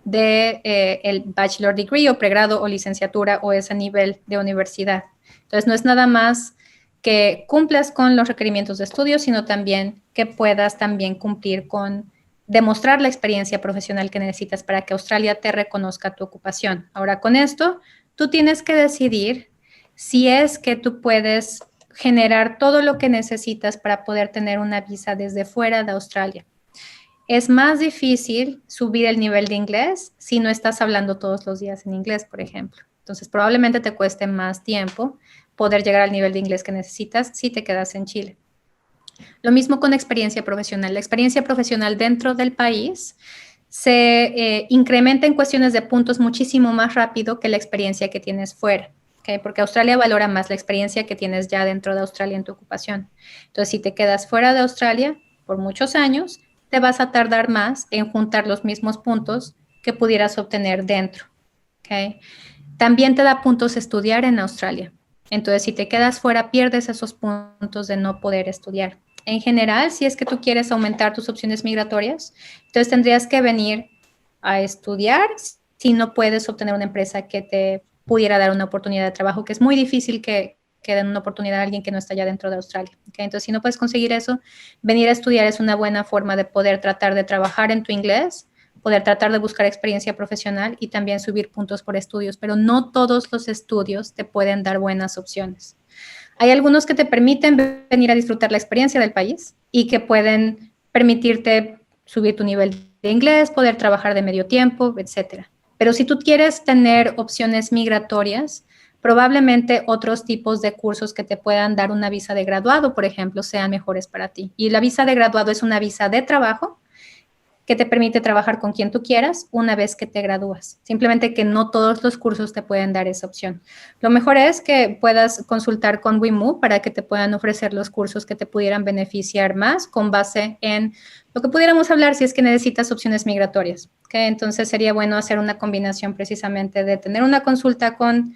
de el bachelor degree o pregrado o licenciatura o ese nivel de universidad. Entonces, no es nada más que cumplas con los requerimientos de estudio, sino también que puedas también cumplir con demostrar la experiencia profesional que necesitas para que Australia te reconozca tu ocupación. Ahora, con esto, tú tienes que decidir si es que tú puedes generar todo lo que necesitas para poder tener una visa desde fuera de Australia. Es más difícil subir el nivel de inglés si no estás hablando todos los días en inglés, por ejemplo. Entonces, probablemente te cueste más tiempo poder llegar al nivel de inglés que necesitas si te quedas en Chile. Lo mismo con experiencia profesional. La experiencia profesional dentro del país se incrementa en cuestiones de puntos muchísimo más rápido que la experiencia que tienes fuera. ¿Okay? Porque Australia valora más la experiencia que tienes ya dentro de Australia en tu ocupación. Entonces, si te quedas fuera de Australia por muchos años, te vas a tardar más en juntar los mismos puntos que pudieras obtener dentro. ¿Okay? También te da puntos estudiar en Australia. Entonces, si te quedas fuera, pierdes esos puntos de no poder estudiar. En general, si es que tú quieres aumentar tus opciones migratorias, entonces tendrías que venir a estudiar si no puedes obtener una empresa que te pudiera dar una oportunidad de trabajo, que es muy difícil que den una oportunidad a alguien que no está ya dentro de Australia. ¿Okay? Entonces, si no puedes conseguir eso, venir a estudiar es una buena forma de poder tratar de trabajar en tu inglés, poder tratar de buscar experiencia profesional y también subir puntos por estudios, pero no todos los estudios te pueden dar buenas opciones. Hay algunos que te permiten venir a disfrutar la experiencia del país y que pueden permitirte subir tu nivel de inglés, poder trabajar de medio tiempo, etcétera. Pero si tú quieres tener opciones migratorias, probablemente otros tipos de cursos que te puedan dar una visa de graduado, por ejemplo, sean mejores para ti. Y la visa de graduado es una visa de trabajo que te permite trabajar con quien tú quieras una vez que te gradúas. Simplemente que no todos los cursos te pueden dar esa opción. Lo mejor es que puedas consultar con WeMove para que te puedan ofrecer los cursos que te pudieran beneficiar más con base en lo que pudiéramos hablar si es que necesitas opciones migratorias. ¿Okay? Entonces sería bueno hacer una combinación precisamente de tener una consulta con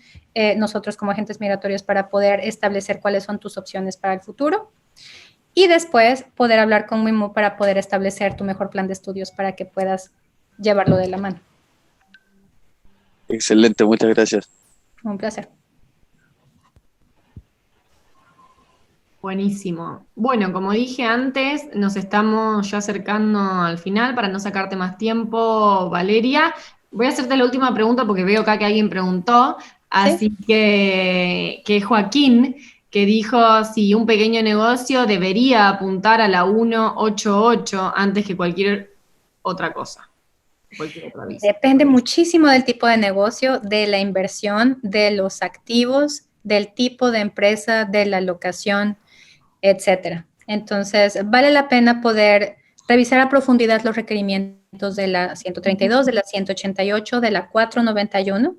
nosotros como agentes migratorios para poder establecer cuáles son tus opciones para el futuro y después poder hablar con WeMove para poder establecer tu mejor plan de estudios para que puedas llevarlo de la mano. Excelente, muchas gracias. Un placer. Buenísimo. Bueno, como dije antes, nos estamos ya acercando al final para no sacarte más tiempo, Valeria. Voy a hacerte la última pregunta porque veo acá que alguien preguntó, así ¿Sí? que Joaquín, que dijo si un pequeño negocio debería apuntar a la 188 antes que cualquier otra cosa, cualquier otra visa. Depende muchísimo del tipo de negocio, de la inversión, de los activos, del tipo de empresa, de la locación, etcétera. Entonces, vale la pena poder revisar a profundidad los requerimientos de la 132, de la 188, de la 491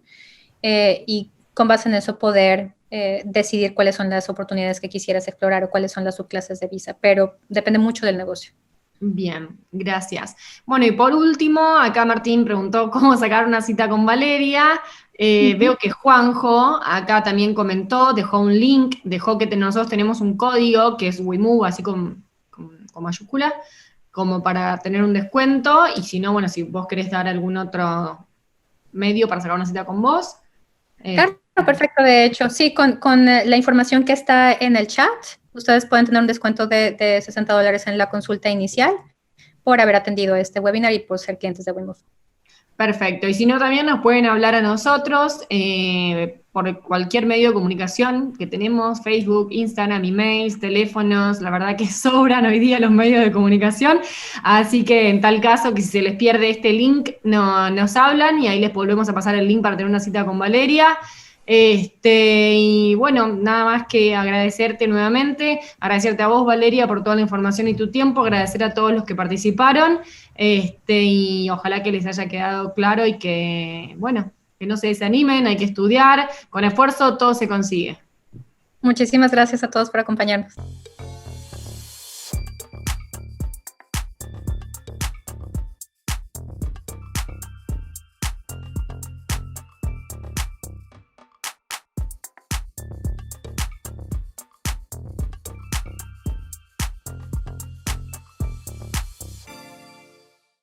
y con base en eso poder decidir cuáles son las oportunidades que quisieras explorar o cuáles son las subclases de visa, pero depende mucho del negocio. Bien, gracias. Bueno, y por último, acá Martín preguntó cómo sacar una cita con Valeria. Veo que Juanjo acá también comentó, dejó un link, dejó que nosotros tenemos un código que es WeMove, así con mayúscula, como para tener un descuento. Y si no, bueno, si vos querés dar algún otro medio para sacar una cita con vos. Claro, perfecto. De hecho, sí, con la información que está en el chat, ustedes pueden tener un descuento de $60 en la consulta inicial por haber atendido este webinar y por ser clientes de WeMove. Perfecto. Y si no, también nos pueden hablar a nosotros por cualquier medio de comunicación que tenemos, Facebook, Instagram, emails, teléfonos. La verdad que sobran hoy día los medios de comunicación. Así que en tal caso, que si se les pierde este link, nos hablan y ahí les volvemos a pasar el link para tener una cita con Valeria. Y bueno, nada más que agradecerte nuevamente, agradecerte a vos, Valeria, por toda la información y tu tiempo, agradecer a todos los que participaron, y ojalá que les haya quedado claro y que, bueno, que no se desanimen, hay que estudiar, con esfuerzo todo se consigue. Muchísimas gracias a todos por acompañarnos.